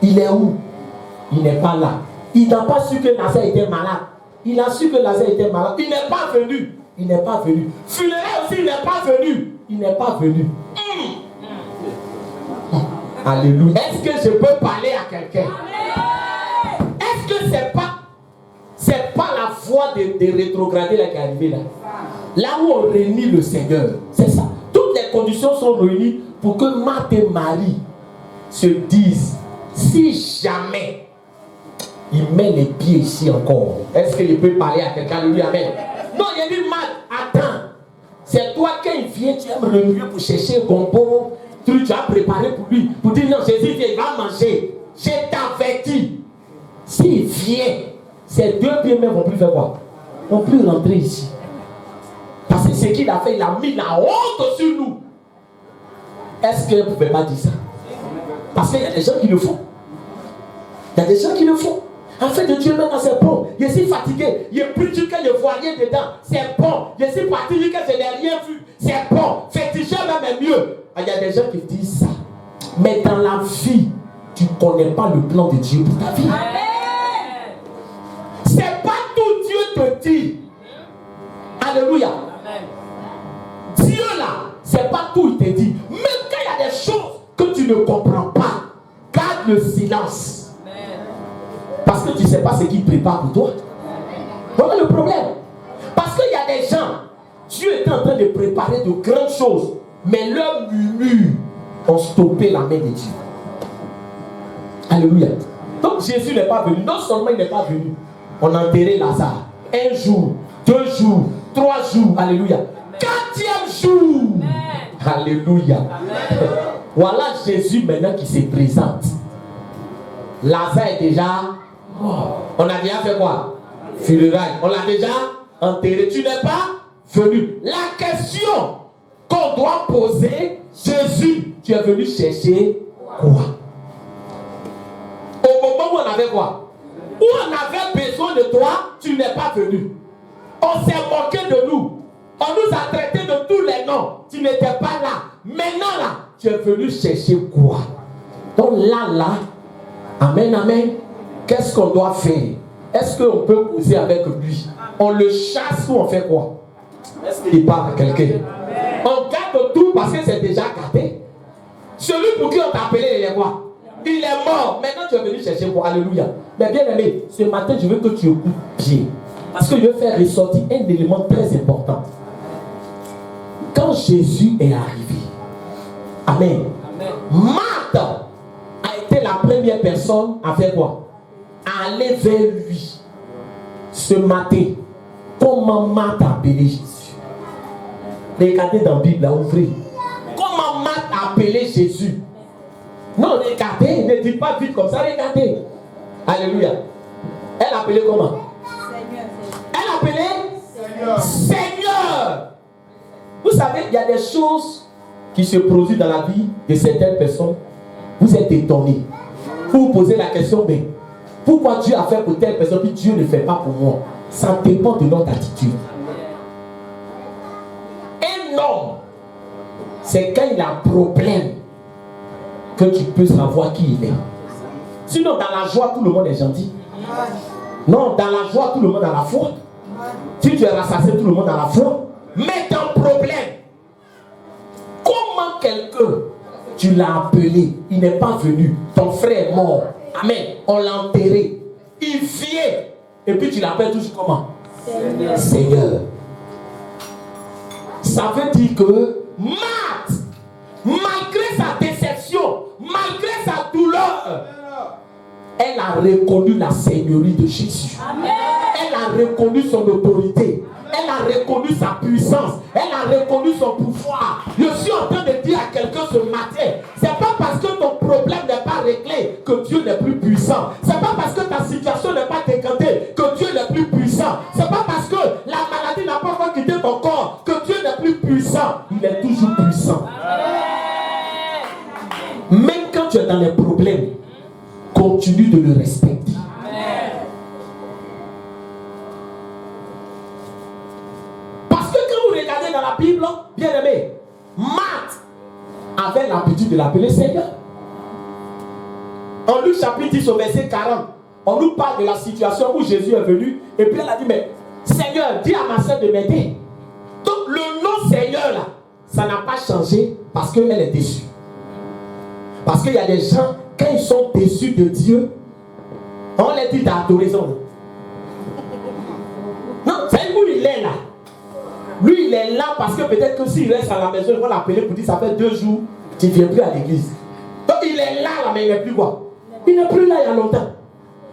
Il est où? Il n'est pas là. Il n'a pas su que Lazare était malade. Il a su que Lazare était malade. Il n'est pas venu. Il n'est pas venu. Funérailles aussi, il n'est pas venu. Il n'est pas venu. Alléluia. Est-ce que je peux parler à quelqu'un? Est-ce que c'est pas la voie de rétrograder là qui est arrivée là? Là où on réunit le Seigneur. C'est ça. Toutes les conditions sont réunies pour que Marthe et Marie se disent, si jamais il met les pieds ici encore, est-ce qu'il peut parler à quelqu'un? Alléluia, amen. Non, il a dit, Marthe, attends. C'est toi quand il vient, tu aimes remuer pour chercher un gombo. Tu as préparé pour lui. Pour dire, non, Jésus vient, il va manger. Je t'avertis. S'il vient, ces 2 pieds même vont plus faire quoi? Vont plus rentrer ici. Parce que ce qu'il a fait, il a mis la honte sur nous. Est-ce qu'elle ne pouvait pas dire ça? Parce qu'il y a des gens qui le font. Il y a des gens qui le font. En fait, de Dieu maintenant, c'est bon. Je suis fatigué. Il est plus dur que je vois rien dedans. C'est bon. Je suis fatigué que je n'ai rien vu. C'est bon. Féticheur même est mieux. Il y a des gens qui disent ça. Mais dans la vie, tu ne connais pas le plan de Dieu pour ta vie. Amen. C'est pas tout Dieu te dit. Alléluia. Amen. Dieu là, c'est pas tout il te dit. Même quand il y a des choses que tu ne comprends pas, garde le silence. Amen. Parce que tu ne sais pas ce qu'il prépare pour toi. Voilà le problème. Parce qu'il y a des gens, Dieu est en train de préparer de grandes choses, mais leurs murmures ont stoppé la main de Dieu. Alléluia. Donc Jésus n'est pas venu. Non seulement il n'est pas venu, on a enterré Lazare. 1 jour, 2 jours, 3 jours. Alléluia. 4e jour. Amen. Alléluia. Amen. Voilà Jésus maintenant qui se présente. Lazare est déjà mort. On a déjà fait quoi? Funérailles. On l'a déjà enterré. Tu n'es pas venu. La question qu'on doit poser, Jésus, tu es venu chercher quoi? Au moment où on avait quoi? Où on avait besoin de toi, tu n'es pas venu. On s'est moqué de nous. On nous a traités de tous les noms. Tu n'étais pas là. Maintenant là, tu es venu chercher quoi? Donc là, amen, amen. Qu'est-ce qu'on doit faire? Est-ce qu'on peut causer avec lui? On le chasse ou on fait quoi? Est-ce qu'il parle à quelqu'un? On garde tout parce que c'est déjà gardé. Celui pour qui on t'a appelé, il est quoi? Il est mort. Maintenant tu es venu chercher quoi? Alléluia. Mais bien aimé, ce matin je veux que tu écoutes bien. Parce que je veux faire ressortir un élément très important. Quand Jésus est arrivé, amen. Marthe a été la première personne à faire quoi? À aller vers lui. Ce matin, comment Marthe a appelé Jésus? Regardez dans la Bible, là, ouvrez. Comment Marthe a appelé Jésus? Non, regardez, ne dites pas vite comme ça, regardez. Alléluia. Elle a appelé comment? Seigneur. Elle a appelé Seigneur. Vous savez, il y a des choses qui se produisent dans la vie de certaines personnes. Vous êtes étonnés. Vous vous posez la question, mais pourquoi Dieu a fait pour telle personne puis Dieu ne fait pas pour moi? Ça dépend de notre attitude. Un homme, c'est quand il a un problème que tu peux savoir qui il est. Sinon, dans la joie, tout le monde est gentil. Non, dans la joie, tout le monde a la foi. Si tu es rassasié, tout le monde a la foi. Mais ton problème, comment quelqu'un, tu l'as appelé, il n'est pas venu, ton frère est mort, amen, on l'a enterré, il vient, et puis tu l'appelles toujours comment? Seigneur. Seigneur. Ça veut dire que Marthe, malgré sa déception, malgré elle a reconnu la seigneurie de Jésus. Amen. Elle a reconnu son autorité. Elle a reconnu sa puissance. Elle a reconnu son pouvoir. Je suis en train de dire à quelqu'un ce matin, c'est pas parce que ton problème n'est pas réglé que Dieu n'est plus puissant. C'est pas parce que ta situation n'est pas décantée que Dieu n'est plus puissant. C'est pas parce que la maladie n'a pas encore quitté ton corps que Dieu n'est plus puissant. Il est toujours puissant. Même quand tu es dans les problèmes, continue de le respecter. Parce que quand vous regardez dans la Bible, bien aimé, Marthe avait l'habitude de l'appeler Seigneur. En Luc chapitre 10 au verset 40, on nous parle de la situation où Jésus est venu et puis elle a dit, mais Seigneur, dis à ma soeur de m'aider. Donc le nom Seigneur là, ça n'a pas changé parce qu'elle est déçue. Parce qu'il y a des gens, quand ils sont déçus de Dieu, on les dit d'adoration. Non, c'est où il est là. Lui, il est là parce que peut-être que s'il reste à la maison, ils vont l'appeler pour dire ça fait 2 jours, tu ne viens plus à l'église. Donc il est là, mais il n'est plus quoi? Il n'est plus là il y a longtemps.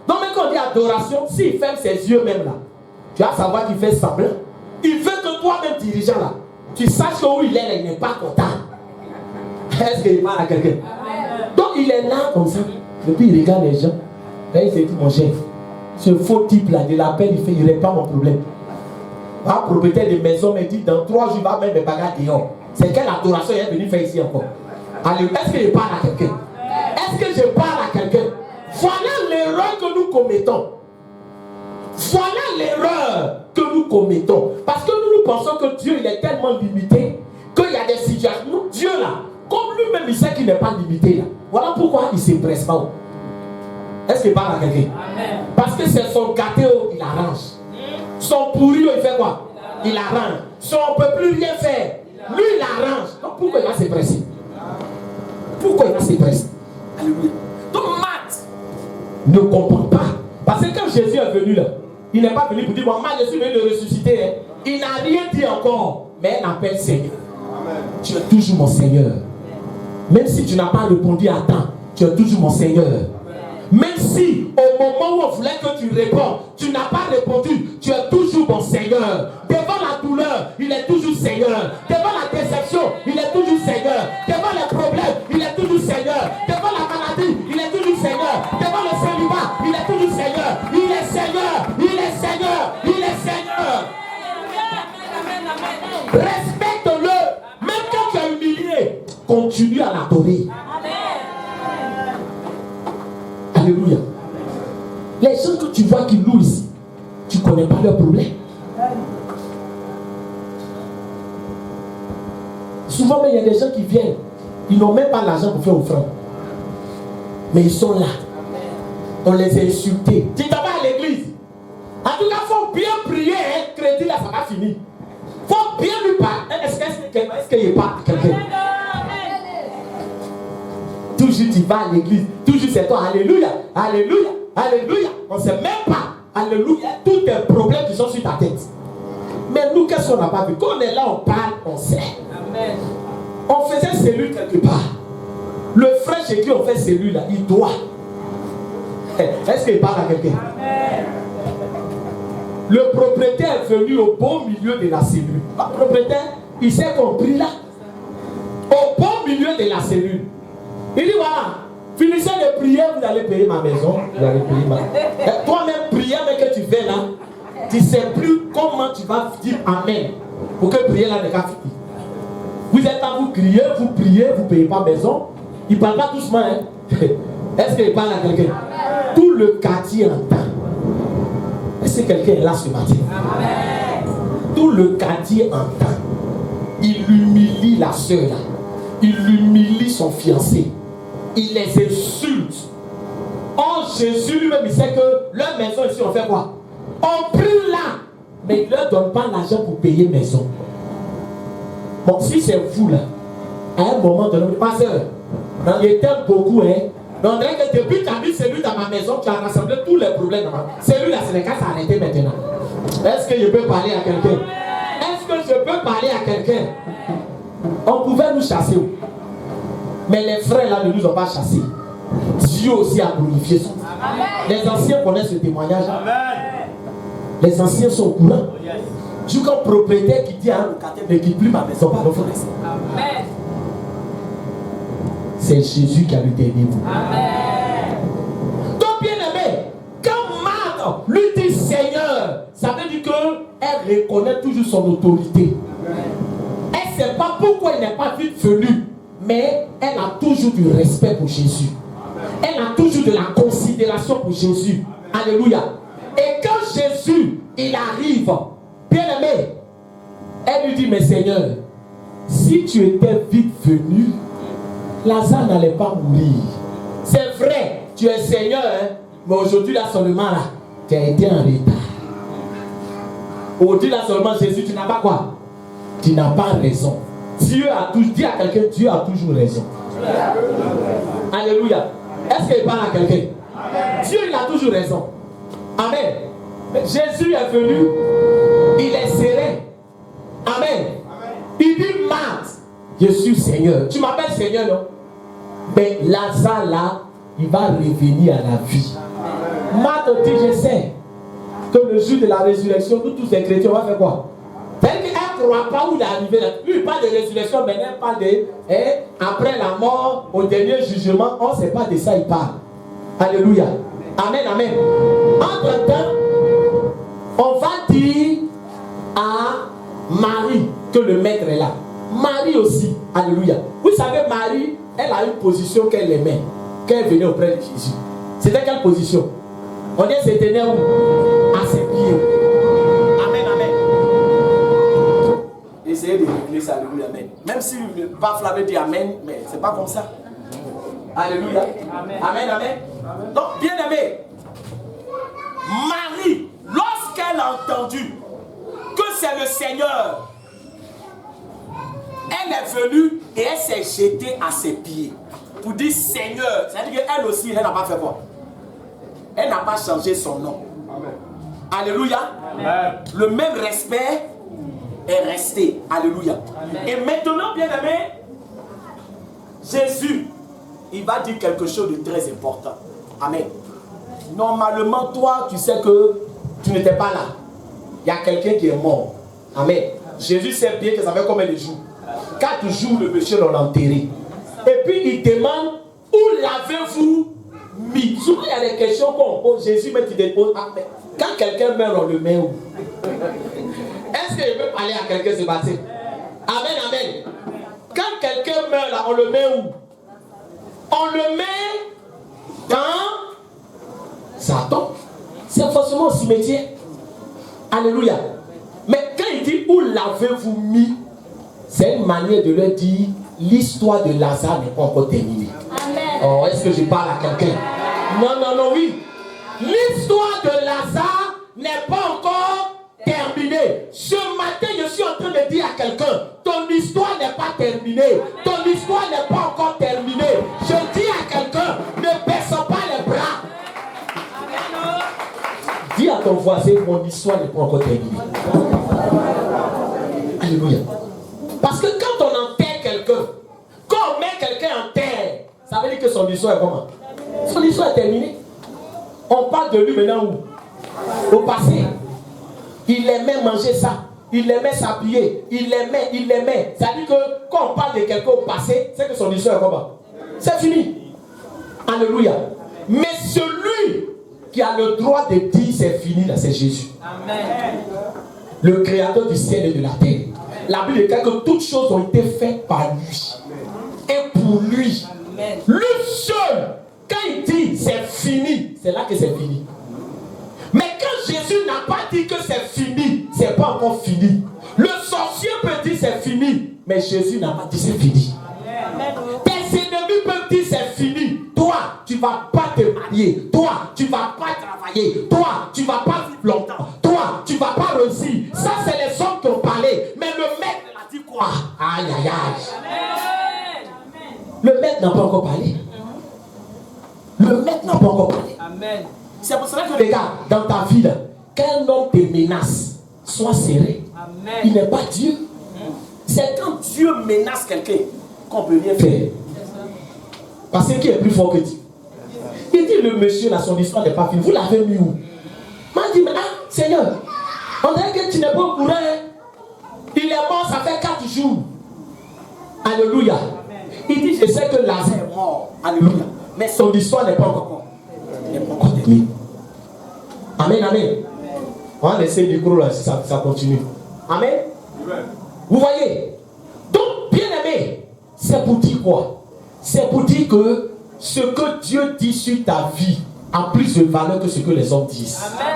Donc même quand on dit adoration, s'il ferme ses yeux même là, tu vas savoir qu'il fait semblant. Il veut que toi-même dirigeant là, tu saches que où il est là, il n'est pas content. Est-ce qu'il parle à quelqu'un? Donc il est là comme ça. Et puis il regarde les gens. Et il se dit, mon chef, ce faux type là, de l'appel, il répond à mon problème. Un propriétaire de maison me dit, dans 3 jours, il va mettre mes bagages dehors. C'est quelle adoration il est venu faire ici encore? Allez, est-ce que je parle à quelqu'un? Est-ce que je parle à quelqu'un? Voilà l'erreur que nous commettons. Voilà l'erreur que nous commettons. Parce que nous pensons que Dieu il est tellement limité qu'il y a des situations. Nous, Dieu là, comme lui-même il sait qu'il n'est pas limité là. Voilà pourquoi il ne se presse pas. Est-ce qu'il parle à quelqu'un? Parce que c'est son gâteau, il arrange. Son pourri, il fait quoi? Il arrange. Son on ne peut plus rien faire. Lui, il arrange. Donc pourquoi il va se presser? Pourquoi il va se presser? Alléluia. Donc Marthe ne comprend pas. Parce que quand Jésus est venu là, il n'est pas venu pour dire, moi je suis venu le ressusciter. Hein. Il n'a rien dit encore. Mais il appelle Seigneur. Amen. Tu es toujours mon Seigneur. Même si tu n'as pas répondu à temps, tu es toujours mon Seigneur. Même si au moment où on voulait que tu réponds, tu n'as pas répondu, tu es toujours mon Seigneur. Devant la douleur, il est toujours Seigneur. Devant la déception, il est toujours Seigneur. Devant les problèmes, il est toujours Seigneur. Devant la maladie, il est toujours Seigneur. Devant le célibat, il est toujours Seigneur. Il est Seigneur, il est Seigneur, il est Seigneur. Respecte-le. Même quand tu es humilié, continue à l'adorer. Alléluia. Les gens que tu vois qui louent ici, tu ne connais pas leurs problèmes. Souvent, il y a des gens qui viennent, ils n'ont même pas l'argent pour faire offrande. Mais ils sont là. On les a insultés. Tu t'en vas à l'église. En tout cas, il faut bien prier. Hein. Crédit là, ça va finir. Il faut bien lui parler. Est-ce qu'il parle à quelqu'un? Toujours tu vas à l'église, toujours c'est toi, alléluia, alléluia, alléluia. On ne sait même pas, alléluia, tous les problèmes qui sont sur ta tête. Mais nous, qu'est-ce qu'on n'a pas vu? Quand on est là, on parle, on sait. Amen. On faisait cellule quelque part. Le frère chez qui on fait cellule là, il doit. Est-ce qu'il parle à quelqu'un? Amen. Le propriétaire est venu au beau milieu de la cellule. Le propriétaire, il s'est compris là. Au beau milieu de la cellule. Il dit voilà, finissez de prier, vous allez payer ma maison. Vous allez payer ma... Toi-même, prier, mais que tu fais là, tu ne sais plus comment tu vas dire Amen. Pour que prier là ne pas finir. Vous êtes là, vous criez, vous priez, vous ne payez pas maison. Il ne parle pas doucement. Hein? Est-ce qu'il parle à quelqu'un? Tout le quartier entend. Est-ce que quelqu'un est là ce matin? Amen. Tout le quartier entend. Il humilie la soeur là. Il humilie son fiancé. Il les insulte. Oh, Jésus lui-même, il sait que leur maison ici, on fait quoi? On prie là. Mais il ne leur donne pas l'argent pour payer maison. Bon, si c'est vous là, à un moment donné, ma soeur, il t'aime beaucoup, hein. Mais on dirait que depuis que tu as mis celui dans ma maison, tu as rassemblé tous les problèmes. Celui-là, c'est le cas, ça a arrêté maintenant. Est-ce que je peux parler à quelqu'un? Est-ce que je peux parler à quelqu'un? On pouvait nous chasser. Mais les frères là ne nous ont pas chassés. Dieu aussi a glorifié son nom. Les anciens connaissent ce témoignage. Amen. Les anciens sont au courant. Je suis comme propriétaire qui dit à un locataire, ne quitte plus ma maison, pardon, il faut rester. Amen. C'est Jésus qui a le dernier mot. Amen. Donc, bien aimé, quand Marthe lui dit Seigneur, ça veut dire qu'elle reconnaît toujours son autorité. Elle ne sait pas pourquoi il n'est pas vite venu, mais elle a toujours du respect pour Jésus. Elle a toujours de la considération pour Jésus. Alléluia. Et quand Jésus, il arrive, bien aimé, elle lui dit, mais Seigneur, si tu étais vite venu, Lazare n'allait pas mourir. C'est vrai, tu es Seigneur, hein, mais aujourd'hui là seulement là, tu as été en retard. Aujourd'hui là seulement, Jésus, tu n'as pas quoi? Tu n'as pas raison. Dieu a toujours dit à quelqu'un, Dieu a toujours raison. Alléluia. Est-ce qu'il parle à quelqu'un? Dieu, il a toujours raison. Amen. Jésus est venu, il est serein. Amen. Il dit, Marthe, je suis Seigneur. Tu m'appelles Seigneur, non? Mais Lazare là, il va revenir à la vie. Marthe dit, je sais que le jour de la résurrection, nous tous les chrétiens, on va faire quoi? Elle ne croit pas où il est arrivé là. Lui, il parle de résurrection, mais elle parle de après la mort, au dernier jugement. On ne sait pas de ça, il parle. Alléluia. Amen, amen. Entre-temps, on va dire à Marie que le maître est là. Marie aussi. Alléluia. Vous savez, Marie, elle a une position qu'elle aimait quand elle venait auprès de Jésus. C'était quelle position? On dit c'était né où? À ses pieds. Amen, amen. Essayez de régler ça, alléluia, amen. Même si le pape Flavie dit amen, mais c'est pas comme ça. Alléluia. Amen, amen, amen. Donc, bien aimé, Marie, lorsqu'elle a entendu que c'est le Seigneur, elle est venue et elle s'est jetée à ses pieds pour dire Seigneur. C'est-à-dire qu'elle aussi, elle n'a pas fait quoi? Elle n'a pas changé son nom. Amen. Alléluia. Amen. Le même respect est resté. Alléluia. Amen. Et maintenant, bien aimé, Jésus, il va dire quelque chose de très important. Amen. Normalement, toi, tu sais que tu n'étais pas là. Il y a quelqu'un qui est mort. Amen. Jésus sait bien que ça fait combien de jours? 4 jours, le monsieur l'a enterré. Et puis, il demande, où l'avez-vous mis? Souvent, il y a des questions qu'on pose. Jésus, mais tu te poses. Quand quelqu'un meurt, on le met où? Est-ce qu'il peut parler à quelqu'un ce matin? Amen, amen. Quand quelqu'un meurt, là, on le met où? On le met dans sa tombe. C'est forcément au cimetière. Alléluia. Mais quand il dit où l'avez-vous mis, c'est une manière de leur dire l'histoire de Lazare n'est pas encore terminée. Amen. Oh, est-ce que je parle à quelqu'un? Non, non, non, oui. L'histoire de Lazare n'est pas encore terminée. Ce matin, je suis en train de dire à quelqu'un, ton histoire n'est pas terminée. Ton histoire n'est pas encore terminée. Je dis à quelqu'un, ne baisse pas les bras. Dis à ton voisin, mon histoire n'est pas encore terminée. Alléluia. Parce que quand on enterre quelqu'un, quand on met quelqu'un en terre, ça veut dire que son histoire est comment? Son histoire est terminée. On parle de lui maintenant où? Au passé. Il aimait manger ça. Il aimait s'habiller. Il aimait. Ça veut dire que quand on parle de quelqu'un au passé, c'est que son histoire est comment? C'est fini. Alléluia. Mais celui qui a le droit de dire c'est fini, là, c'est Jésus. Amen. Le créateur du ciel et de la terre. La Bible dit que toutes choses ont été faites par lui. Et pour lui. Amen. Lui seul, quand il dit c'est fini, c'est là que c'est fini. Mais quand Jésus n'a pas dit que c'est fini, c'est pas encore fini. Le sorcier peut dire c'est fini, mais Jésus n'a pas dit c'est fini. Amen. Tes ennemis peuvent dire c'est fini. Toi, tu ne vas pas te marier. Toi, tu ne vas pas travailler. Toi, tu ne vas pas vivre longtemps. Toi, tu ne vas pas réussir. Ça, c'est les hommes qui ont parlé. Mais le maître a dit quoi? Aïe, aïe, aïe. Le maître n'a pas encore parlé. Le maître n'a pas encore parlé. Amen. C'est pour cela que les gars, dans ta vie, quand un homme te menace, sois serré. Amen. Il n'est pas Dieu. C'est quand Dieu menace quelqu'un qu'on ne peut rien faire. Parce que qui est plus fort que Dieu? dit le monsieur là, son histoire n'est pas finie. Vous l'avez mis où? M'a dit, mais Seigneur, on dirait que tu n'es pas au courant. Il est mort, ça fait 4 jours. Alléluia. Il dit, je sais que Lazare est mort. Alléluia. Mais son histoire n'est pas encore terminée. Amen, amen. On va laisser le micro là, si ça continue. Amen. Vous voyez? Donc, bien aimé, c'est pour dire quoi? C'est pour dire que ce que Dieu dit sur ta vie a plus de valeur que ce que les hommes disent. Amen.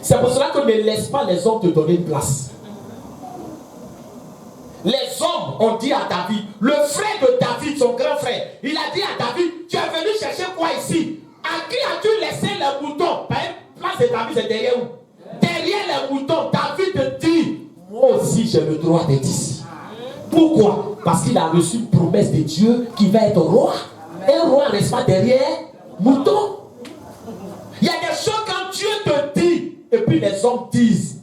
C'est pour cela que ne laisse pas les hommes te donner une place. Les hommes ont dit à David, le frère de David, son grand frère, il a dit à David, tu es venu chercher quoi ici? À qui as-tu laissé les moutons? Place de David, c'est derrière où? Derrière les moutons, David te dit, moi aussi j'ai le droit d'être ici. Pourquoi? Parce qu'il a reçu une promesse de Dieu qui va être roi. Un roi, n'est-ce pas, derrière mouton? Il y a des choses quand Dieu te dit, et puis les hommes disent,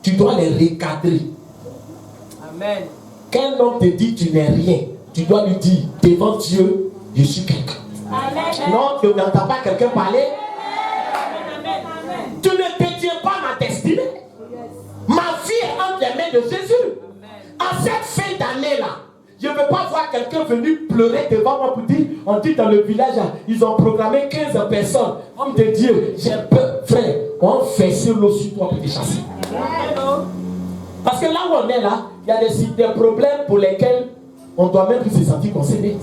tu dois les recadrer. Amen. Quand un homme te dit tu n'es rien, tu dois lui dire devant Dieu, je suis quelqu'un. Non, tu n'entends pas quelqu'un parler. Amen. Tu ne détiens pas ma destinée. Ma vie est entre les mains de Jésus. En cette fin d'année-là, je ne veux pas voir quelqu'un venir pleurer devant moi pour dire, on dit dans le village, ils ont programmé 15 personnes. Homme de Dieu, j'ai peur, frère, on fait sur l'eau sur toi pour te chasser. Parce que là où on est là, il y a des problèmes pour lesquels on doit même plus se sentir concerné.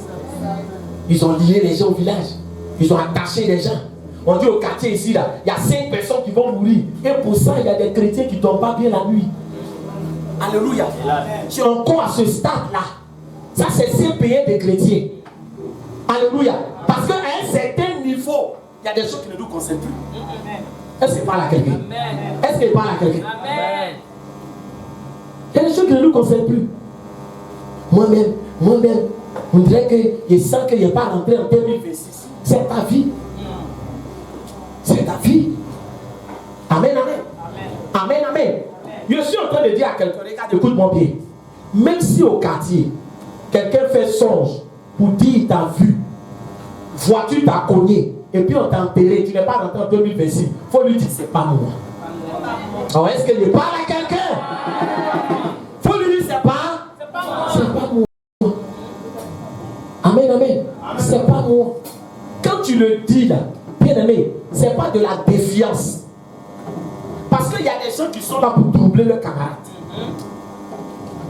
Ils ont lié les gens au village. Ils ont attaché les gens. On dit au quartier ici, là, il y a 5 personnes qui vont mourir. Et pour ça, il y a des chrétiens qui ne dorment pas bien la nuit. Alléluia. Si on compte à ce stade-là, ça c'est 5 pays de chrétiens. Alléluia. Parce qu'à un certain niveau, il y a des choses qui ne nous concernent plus. Est-ce qu'il parle à quelqu'un? Est-ce qu'il parle à quelqu'un? Amen. Il y a des choses qui ne nous concernent plus. Moi-même, on dirait que je sens qu'il n'y a pas rentré en 2026. C'est ta vie. C'est ta vie. Amen, amen. Amen, amen. Je suis en train de dire à quelqu'un, regarde, écoute-moi bien. Même si au quartier, quelqu'un fait songe pour dire il t'a vu, voiture t'a cogné, et puis on t'a enterré, tu n'es pas rentré en 2026, il faut lui dire c'est pas moi. Alors est-ce que je parle à quelqu'un? Il faut lui dire c'est pas moi. Amen, amen. C'est pas moi. Quand tu le dis là, bien aimé, c'est pas de la défiance. Parce qu'il y a des gens qui sont là pour troubler leurs camarades.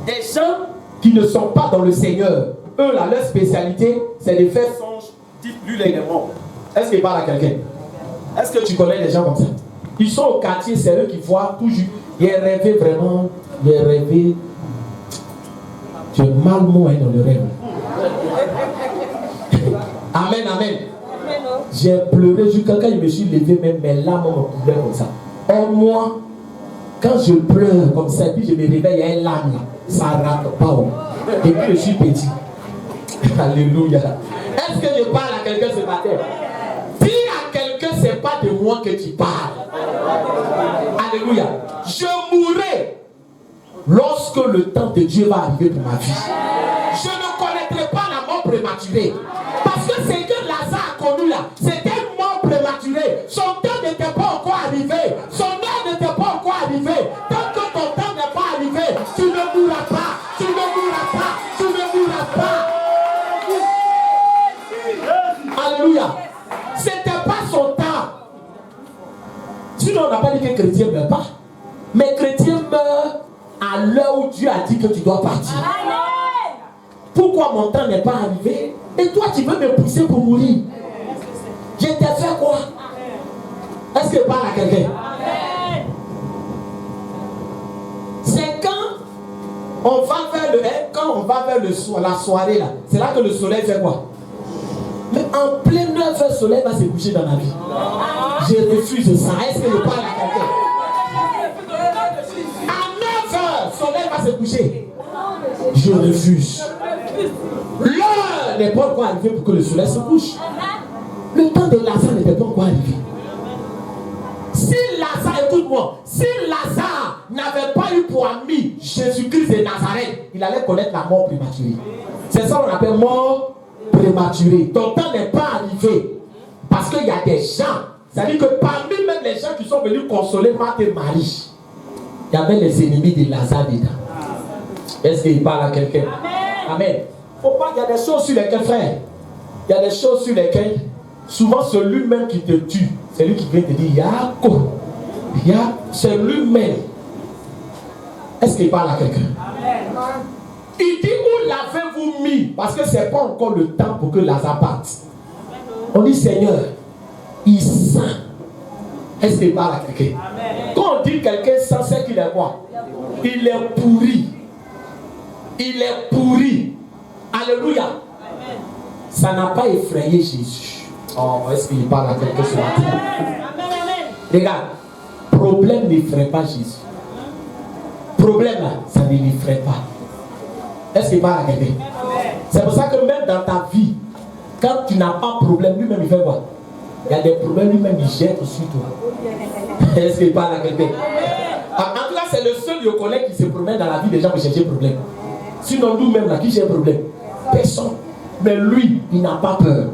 Des gens qui ne sont pas dans le Seigneur. Eux là, leur spécialité, c'est de faire songe, dites-lui les démons. Est-ce qu'il parle à quelqu'un? Est-ce que tu connais des gens comme ça? Ils sont au quartier, c'est eux qui voient toujours. Il est rêvé vraiment, il est rêvé. Tu es mal mot dans le rêve. Amen, amen. J'ai pleuré jusqu'à quand je me suis levé, même mes larmes me coulaient comme ça. Or moi, quand je pleure comme ça, puis je me réveille, il y a une larme là, ça ne rentre pas. Et puis je suis petit. Alléluia. Est-ce que je parle à quelqu'un ce matin? Dis à quelqu'un, c'est pas de moi que tu parles. Alléluia. Je mourrai lorsque le temps de Dieu va arriver pour ma vie. Je ne connaîtrai pas la mort prématurée. Parce que c'est que Lazare a connu là, c'était une mort prématurée. Son temps n'était pas encore arrivé. Son heure n'était pas encore arrivé. Tant que ton temps n'est pas arrivé, tu ne mourras pas. Tu ne mourras pas. Tu ne mourras pas. Alléluia. C'était pas son temps. Sinon on n'a pas dit que chrétien ne meurt pas. Mais chrétien meurt à l'heure où Dieu a dit que tu dois partir. Pourquoi mon temps n'est pas arrivé? Et toi tu veux me pousser pour mourir? Je t'ai fait quoi? Est-ce que je parle à quelqu'un? C'est quand on va vers la soirée là. C'est là que le soleil fait quoi? Mais en plein 9h, le soleil va se coucher dans ma vie. Je refuse ça. Est-ce que je parle à quelqu'un? À 9h, le soleil va se coucher. Je refuse. L'heure n'est pas encore arrivée pour que le soleil se couche. Le temps de Lazare n'était pas encore arrivé. Si Lazare, écoute-moi, si Lazare n'avait pas eu pour ami Jésus-Christ de Nazareth, il allait connaître la mort prématurée. C'est ça qu'on appelle mort prématurée. prématuré. Ton temps n'est pas arrivé. Parce qu'il y a des gens, c'est-à-dire que parmi même les gens qui sont venus consoler Marthe et Marie, il y avait les ennemis de Lazare dedans. Est-ce qu'il parle à quelqu'un? Amen. Faut pas, il y a des choses sur lesquelles, frère, il y a des choses sur lesquelles, souvent c'est lui-même qui te tue. C'est lui qui vient te dire, c'est lui-même. Est-ce qu'il parle à quelqu'un? Il dit, où l'avez-vous mis? Parce que ce n'est pas encore le temps pour que Lazare parte. On dit, Seigneur, il sent. Est-ce qu'il parle à quelqu'un? Quand on dit quelqu'un sent, c'est qu'il est quoi? Il est pourri. Il est pourri. Alléluia. Ça n'a pas effrayé Jésus. Oh, est-ce qu'il parle à quelqu'un ce matin? Regarde, problème n'effraie pas Jésus. Problème là, ça ne l'effraie pas. Est-ce qu'il parle à quelqu'un? C'est pour ça que même dans ta vie, quand tu n'as pas de problème, lui-même il fait quoi? Il y a des problèmes, lui-même il jette sur toi. Est-ce qu'il parle à quelqu'un? En tout cas, c'est le seul je connais qui se promène dans la vie des gens pour chercher problème. Sinon, nous-mêmes là, qui cherche problème? Personne. Mais lui, il n'a pas peur.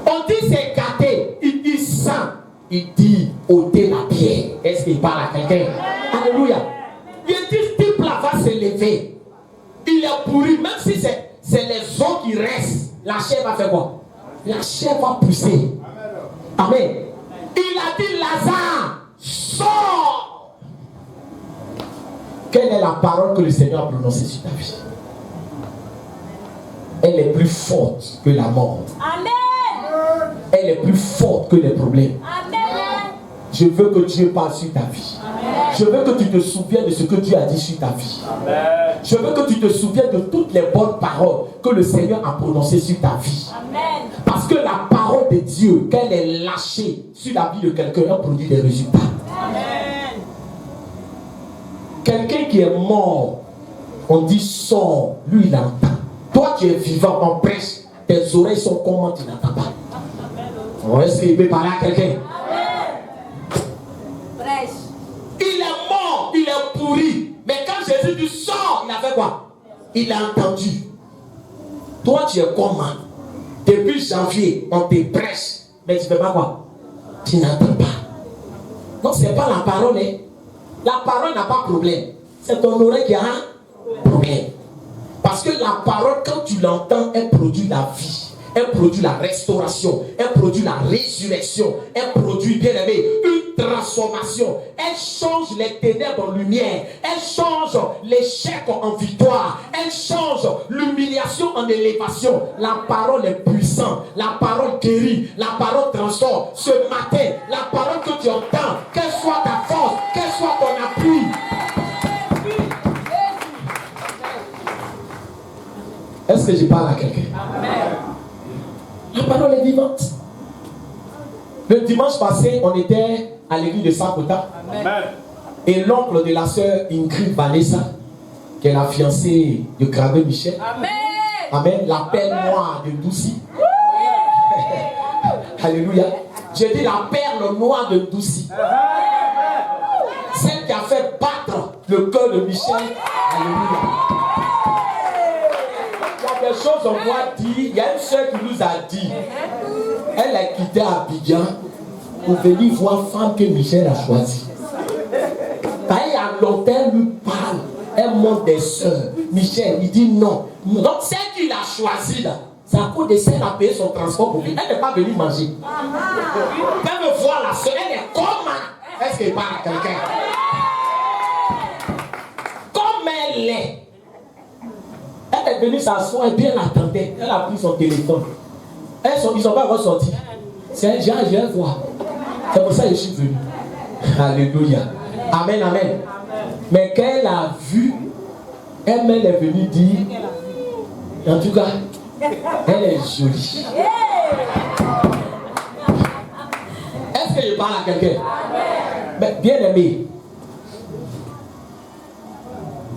On dit c'est gâté, il sent, il dit ôtez la pierre. Est-ce qu'il parle à quelqu'un? Alléluia. Il dit ce type là va se lever. Il est pourri, même si c'est les os qui restent, la chair va faire quoi? La chair va pousser. Amen. Il a dit Lazare, sors. Quelle est la parole que le Seigneur a prononcée sur ta vie? Elle est plus forte que la mort. Amen. Elle est plus forte que les problèmes. Amen. Je veux que Dieu parle sur ta vie. Amen. Je veux que tu te souviennes de ce que Dieu a dit sur ta vie. Amen. Je veux que tu te souviennes de toutes les bonnes paroles que le Seigneur a prononcées sur ta vie. Amen. Parce que la parole de Dieu, qu'elle est lâchée sur la vie de quelqu'un, elle produit des résultats. Amen. Quelqu'un qui est mort, on dit sort, lui il entend. Toi tu es vivant, on prêche, tes oreilles sont comment tu n'entends pas. Oh, est-ce qu'il peut parler à quelqu'un? Il est mort, il est pourri. Mais quand Jésus dit sort, il a fait quoi? Il a entendu. Toi tu es comment? Depuis janvier, on te prêche, mais tu ne fais pas quoi? Tu n'entends pas. Non, ce n'est pas la parole. Hein. La parole n'a pas de problème. C'est ton oreille qui a un problème. Parce que la parole, quand tu l'entends, elle produit la vie. Elle produit la restauration. Elle produit la résurrection. Elle produit, bien aimé, une transformation. Elle change les ténèbres en lumière. Elle change l'échec en victoire. Elle change l'humiliation en élévation. La parole est puissante. La parole guérit. La parole transforme. Ce matin, la parole que tu entends, quelle soit ta force, quel soit ton appui. Est-ce que je parle à quelqu'un? La parole est vivante. Le dimanche passé, on était à l'église de Sakota. Et l'oncle de la sœur Ingrid Vanessa, qui est la fiancée de Gravé Michel. Amen. Amen. La perle noire de Doucy. Alléluia. J'ai dit la perle noire de Doucy. Celle qui a fait battre le cœur de Michel. Alléluia. Des choses on doit dire. Il y a une soeur qui nous a dit, elle a quitté Abidjan pour venir voir femme que Michel a choisie. Quand il y a longtemps, elle lui parle, elle montre des soeurs. Michel, il dit non. Donc celle qu'il a choisie là, c'est à cause de celle qui a payé son transport pour venir. Elle n'est pas venue manger. Elle veut voir la soeur, elle est comment? Est-ce qu'elle parle à quelqu'un? Comme elle est. Elle est venue s'asseoir et puis elle attendait. Elle a pris son téléphone. Ils ne sont pas ressortis. C'est j'ai un voir. C'est pour ça que je suis venu. Alléluia. Amen, amen. Mais quand elle a vu, elle est venue dire, en tout cas, elle est jolie. Est-ce que je parle à quelqu'un? Mais bien aimé,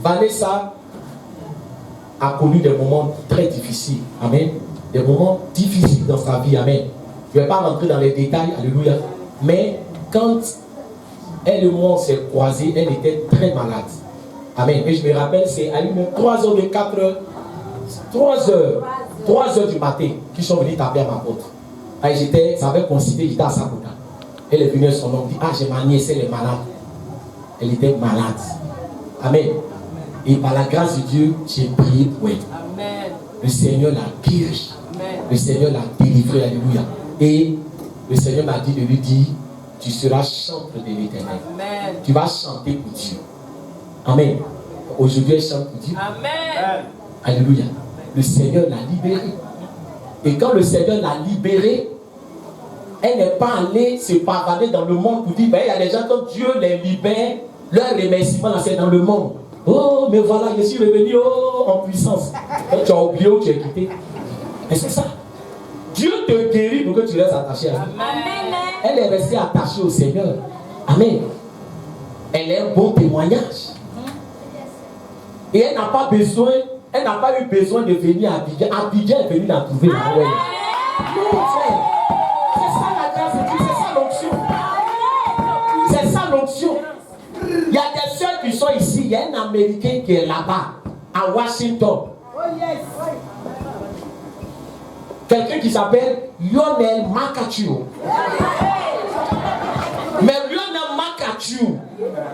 Vanessa a connu des moments très difficiles. Amen. Des moments difficiles dans sa vie. Amen. Je ne vais pas rentrer dans les détails. Alléluia. Mais quand elle et moi on s'est croisés, elle était très malade. Amen. Et je me rappelle, c'est à 3 heures de 4 heures. 3 heures. 3h du matin, qui sont venus taper à ma porte. Et ça avait coïncidé, j'étais à Sakota. Elle est venue à son nom, dit, ah, j'ai ma nièce, elle est malade. Elle était malade. Amen. Et par la grâce de Dieu, j'ai prié pour elle. Amen. Le Seigneur l'a guéri. Le Seigneur l'a délivré. Alléluia. Et le Seigneur m'a dit de lui dire, tu seras chantre de l'Éternel. Tu vas chanter pour Dieu. Amen. Aujourd'hui, elle chante pour Dieu. Amen. Alléluia. Le Seigneur l'a libérée. Et quand le Seigneur l'a libérée, elle n'est pas allée se pavaner dans le monde pour dire, ben, il y a des gens quand Dieu les libère, leur remerciement, c'est dans le monde. Oh, mais voilà, je suis revenu en puissance. Quand tu as oublié où tu es quitté. Et c'est ça. Dieu te guérit pour que tu restes attaché à lui. Amen. Elle est restée attachée au Seigneur. Amen. Elle est un bon témoignage. Et elle n'a pas besoin, elle n'a pas eu besoin de venir à Abidjan. Abidjan est venu la trouver là. Ouais. Non, frère. C'est ça la grâce de Dieu, c'est ça l'onction. C'est ça l'onction. Il y a des soeurs qui sont ici, il y a un Américain qui est là-bas, à Washington. Quelqu'un qui s'appelle Lionel Makachio. Mais Lionel Makachio,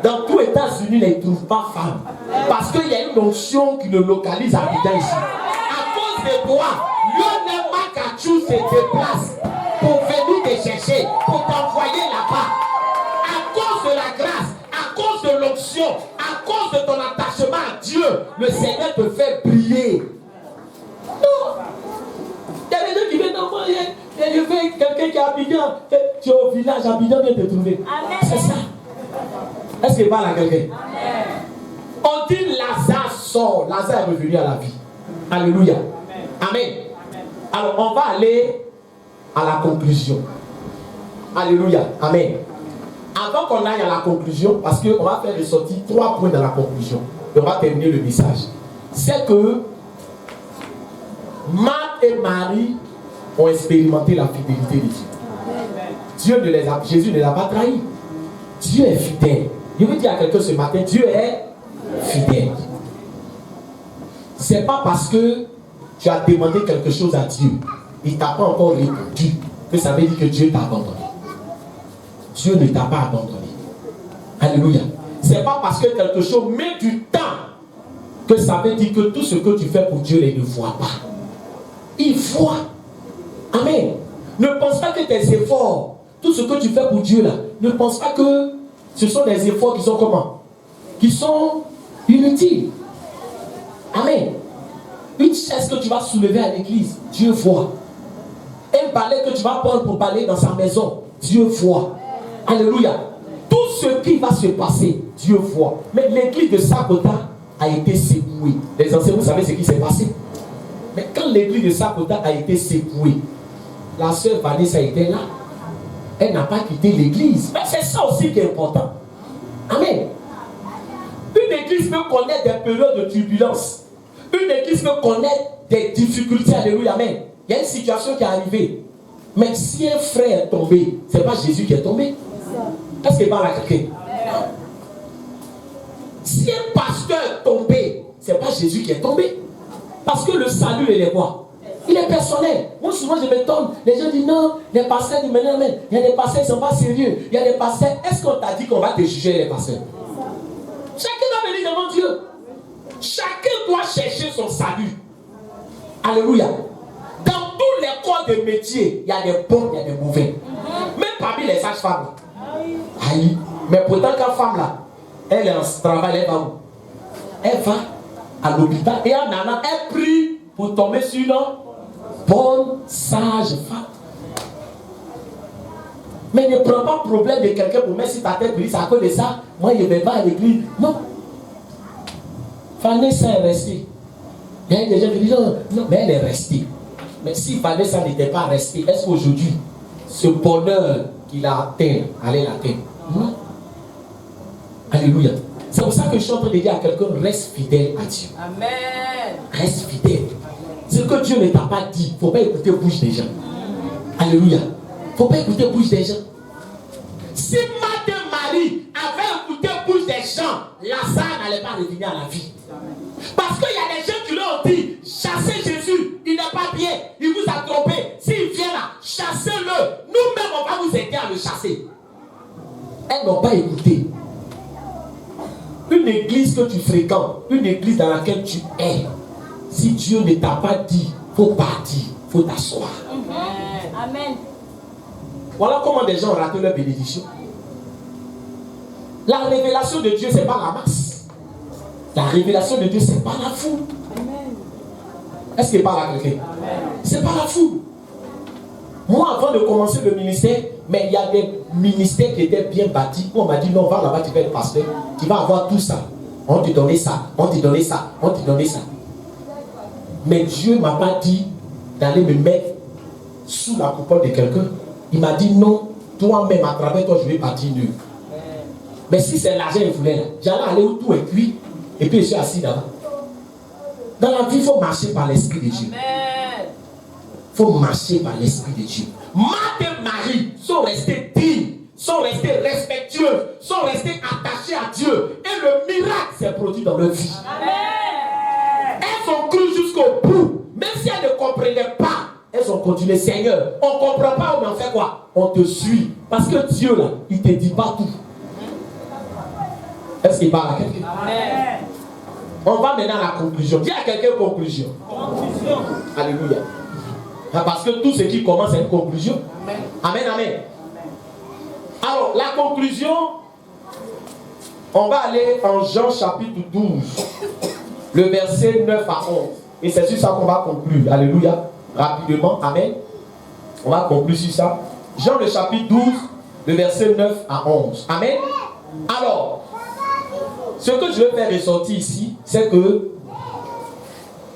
dans tous les États-Unis, il ne trouve pas femme. Parce qu'il y a une onction qui le localise à Abidjan ici. À cause de quoi Lionel Makachio se déplace pour venir te chercher, pour t'envoyer là-bas. À cause de la grâce, à cause de l'onction, à cause de ton attachement à Dieu, le Seigneur te fait briller. Non. Il y a des gens qui viennent d'envoyer. Je veux quelqu'un qui est à Abidjan. Tu es au village, Abidjan vient te trouver. C'est ça. Est-ce qu'il parle à quelqu'un? On dit Lazare sort. Lazare est revenu à la vie. Alléluia. Amen. Alors on va aller à la conclusion. Alléluia. Amen. Avant qu'on aille à la conclusion, parce qu'on va faire ressortir 3 points dans la conclusion. Et on va terminer le message. C'est que Marthe et Marie ont expérimenté la fidélité de Dieu. Jésus ne les a pas trahis. Dieu est fidèle. Je veux dire à quelqu'un ce matin, Dieu est fidèle. C'est pas parce que tu as demandé quelque chose à Dieu, il ne t'a pas encore répondu, que ça veut dire que Dieu t'a abandonné. Dieu ne t'a pas abandonné. Alléluia. C'est pas parce que quelque chose met du temps que ça veut dire que tout ce que tu fais pour Dieu, il ne voit pas. Il voit. Amen. Ne pense pas que tes efforts, tout ce que tu fais pour Dieu là, ne pense pas que ce sont des efforts qui sont comment? Qui sont inutiles. Amen. Une chaise que tu vas soulever à l'église, Dieu voit. Un balai que tu vas prendre pour balayer dans sa maison, Dieu voit. Alléluia. Tout ce qui va se passer, Dieu voit. Mais l'église de Sakota a été secouée. Les anciens, vous savez ce qui s'est passé? Mais quand l'église de Sakota a été secouée, la sœur Vanessa était là. Elle n'a pas quitté l'église. Mais c'est ça aussi qui est important. Amen. Une église peut connaître des périodes de turbulence. Une église peut connaître des difficultés. Alléluia. Amen. Il y a une situation qui est arrivée. Mais si un frère est tombé, ce n'est pas Jésus qui est tombé. Est-ce qu'il parle à quelqu'un? Si un pasteur est tombé, ce n'est pas Jésus qui est tombé. Parce que le salut, il est quoi? Il est personnel. Moi, souvent, je m'étonne. Les gens disent non, les pasteurs disent mais non, mais il y a des pasteurs qui ne sont pas sérieux. Il y a des pasteurs. Est-ce qu'on t'a dit qu'on va te juger les pasteurs? Chacun doit venir devant Dieu. Chacun doit chercher son salut. Alléluia. Dans tous les corps de métier, il y a des bons, il y a des mauvais. Même parmi les sages-femmes. Aïe. Mais pourtant, quand femme là, elle est en travail, elle va où? Elle va à l'hôpital et en allant, elle prie pour tomber sur une bonne, sage femme. Mais ne prends pas problème de quelqu'un pour mettre sur ta tête, c'est à cause de ça, moi je ne vais pas à l'église. Non. Vanessa est restée. Il y a des gens qui disent non, mais elle est restée. Mais si Vanessa n'était pas restée, est-ce qu'aujourd'hui, ce bonheur qu'il a atteint, allait l'atteindre? Non. Alléluia. C'est pour ça que je suis en train de dire à quelqu'un, reste fidèle à Dieu. Amen. Reste fidèle. Ce que Dieu ne t'a pas dit, il ne faut pas écouter la bouche des gens. Alléluia. Il ne faut pas écouter la bouche des gens. Si Marthe et Marie avaient écouté la bouche des gens, Lazare n'allait pas revenir à la vie. Parce qu'il y a des gens qui leur ont dit, chassez Jésus, il n'est pas bien, il vous a trompé. S'il vient là, chassez-le. Nous-mêmes, on va vous aider à le chasser. Elles n'ont pas écouté. Une église que tu fréquentes, une église dans laquelle tu es, si Dieu ne t'a pas dit, il faut partir, il faut t'asseoir. Amen. Voilà comment des gens ont raté leur bénédiction. La révélation de Dieu, ce n'est pas la masse. La révélation de Dieu, ce n'est pas la foule. Est-ce qu'il parle à quelqu'un? Ce n'est pas la foule. Moi, avant de commencer le ministère, mais il y a des ministères qui étaient bien bâtis. On m'a dit non, va là-bas, tu vas être pasteur. Tu vas avoir tout ça. On te donnait ça, on te donnait ça, on te donnait ça. Mais Dieu ne m'a pas dit d'aller me mettre sous la coupole de quelqu'un. Il m'a dit non, toi-même, à travers toi, je vais partir nul. Mais si c'est l'argent qu'il voulait là, j'allais aller où tout est cuit, et puis je suis assis là-bas. Dans la vie, il faut marcher par l'Esprit de Dieu. Il faut marcher par l'Esprit de Dieu. Marthe et Marie sont restés dignes, sont restés respectueux, sont restés attachés à Dieu. Et le miracle s'est produit dans leur vie. Amen. Elles ont cru jusqu'au bout. Même si elles ne comprenaient pas, elles ont continué. Seigneur, on ne comprend pas, mais on fait quoi? On te suit. Parce que Dieu, là, il ne te dit pas tout. Est-ce qu'il parle à quelqu'un? Amen. On va maintenant à la conclusion. Dis à quelqu'un conclusion. Conclusion. Alléluia. Parce que tout ce qui commence c'est une conclusion. Amen. Amen, amen. Alors, la conclusion, on va aller en Jean chapitre 12, le verset 9 à 11. Et c'est sur ça qu'on va conclure. Alléluia. Rapidement, amen. On va conclure sur ça. Jean le chapitre 12, le verset 9 à 11. Amen. Alors, ce que je veux faire ressortir ici, c'est que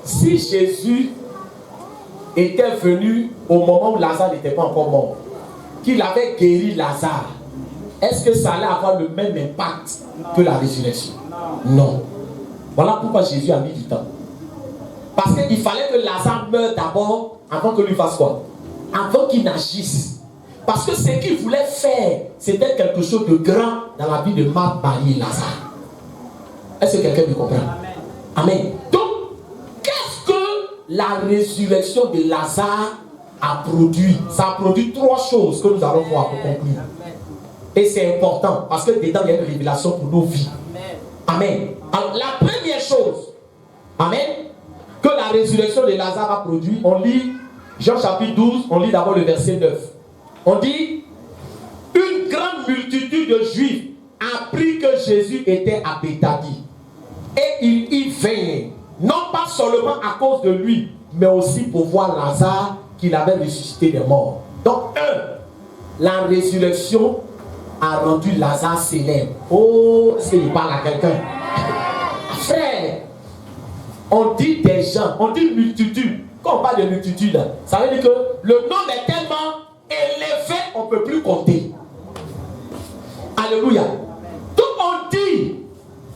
si Jésus était venu au moment où Lazare n'était pas encore mort, qu'il avait guéri Lazare, est-ce que ça allait avoir le même impact que la résurrection? Non. Voilà pourquoi Jésus a mis du temps. Parce qu'il fallait que Lazare meure d'abord avant que lui fasse quoi? Avant qu'il n'agisse. Parce que ce qu'il voulait faire, c'était quelque chose de grand dans la vie de Marthe, Marie et Lazare. Est-ce que quelqu'un me comprend? Amen. Donc, qu'est-ce que la résurrection de Lazare a produit? Ça a produit trois choses que nous allons voir pour conclure. Et c'est important parce que dedans il y a une révélation pour nos vies. Amen. Alors, la première chose, amen, que la résurrection de Lazare a produit, on lit Jean chapitre 12, on lit d'abord le verset 9. On dit, une grande multitude de Juifs apprit que Jésus était à Béthanie. Et il y vint, non pas seulement à cause de lui, mais aussi pour voir Lazare qu'il avait ressuscité des morts. Donc, la résurrection a rendu Lazare célèbre. Oh, est-ce qu'il parle à quelqu'un? Frère, on dit des gens, on dit multitude. Quand on parle de multitude, ça veut dire que le nombre est tellement élevé, on ne peut plus compter. Alléluia. Donc on dit,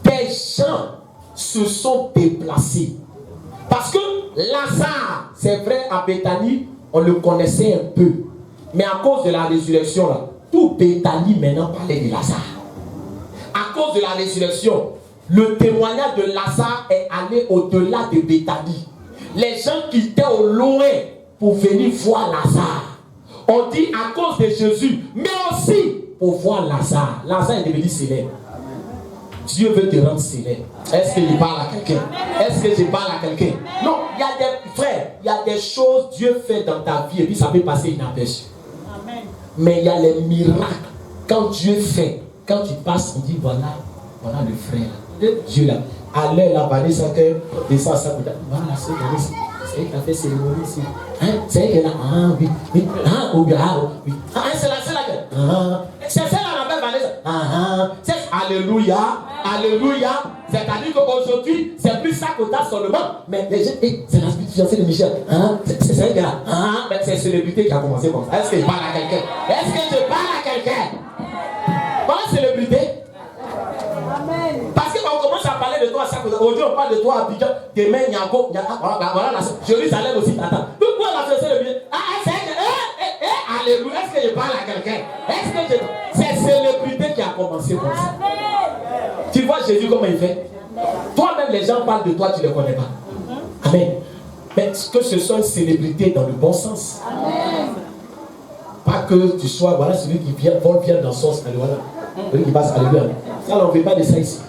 des gens se sont déplacés. Parce que Lazare, c'est vrai, à Béthanie, on le connaissait un peu. Mais à cause de la résurrection, là, tout Béthanie maintenant parlait de Lazare. À cause de la résurrection, le témoignage de Lazare est allé au-delà de Béthanie. Les gens quittaient au loin pour venir voir Lazare. On dit à cause de Jésus, mais aussi pour voir Lazare. Lazare est devenu célèbre. Dieu veut te rendre célèbre. Est-ce que je parle à quelqu'un? Est-ce que je parle à quelqu'un? Non, il y a des frères, il y a des choses Dieu fait dans ta vie et puis ça peut passer inaperçu. Mais il y a les miracles. Quand Dieu fait, quand tu passes, on dit voilà le frère. Dieu là. À l'heure, la Vanessa, que descend à sa côté. Voilà, c'est Vanessa. C'est elle qui a fait cérémonie ici. Hein? C'est elle qui est là. Ah oui. Oui. Ah oui. Ah oui. Ah, c'est là. Ah. C'est celle-là, on appelle Vanessa. Ah. C'est Alléluia. Alléluia. C'est-à-dire qu'aujourd'hui, c'est plus ça que tu as seulement. Mais les gens, c'est la spiritualité de Michel. Hein? C'est elle qui est là. Ah. Mais c'est célébrité qui a commencé comme ça. Est-ce que je parle à quelqu'un? Est-ce que je parle à quelqu'un? Voilà, célébrité. Parce qu'on commence à parler de toi à chaque fois. Aujourd'hui, on parle de toi à Abidjan. Demain, Niago. Voilà, Jérusalem aussi t'attend. Pourquoi la fête le bien? Alléluia. Est-ce que je parle à quelqu'un? C'est célébrité qui a commencé comme ça. Tu vois Jésus comment il fait? Toi-même, les gens parlent de toi, tu ne les connais pas. Amen. Mais que ce soit une célébrité dans le bon sens. Amen. Pas que tu sois, voilà, celui qui vient, vole vient dans son sens. Voilà. Celui qui passe, alléluia. Ça, on ne veut pas de ça ici.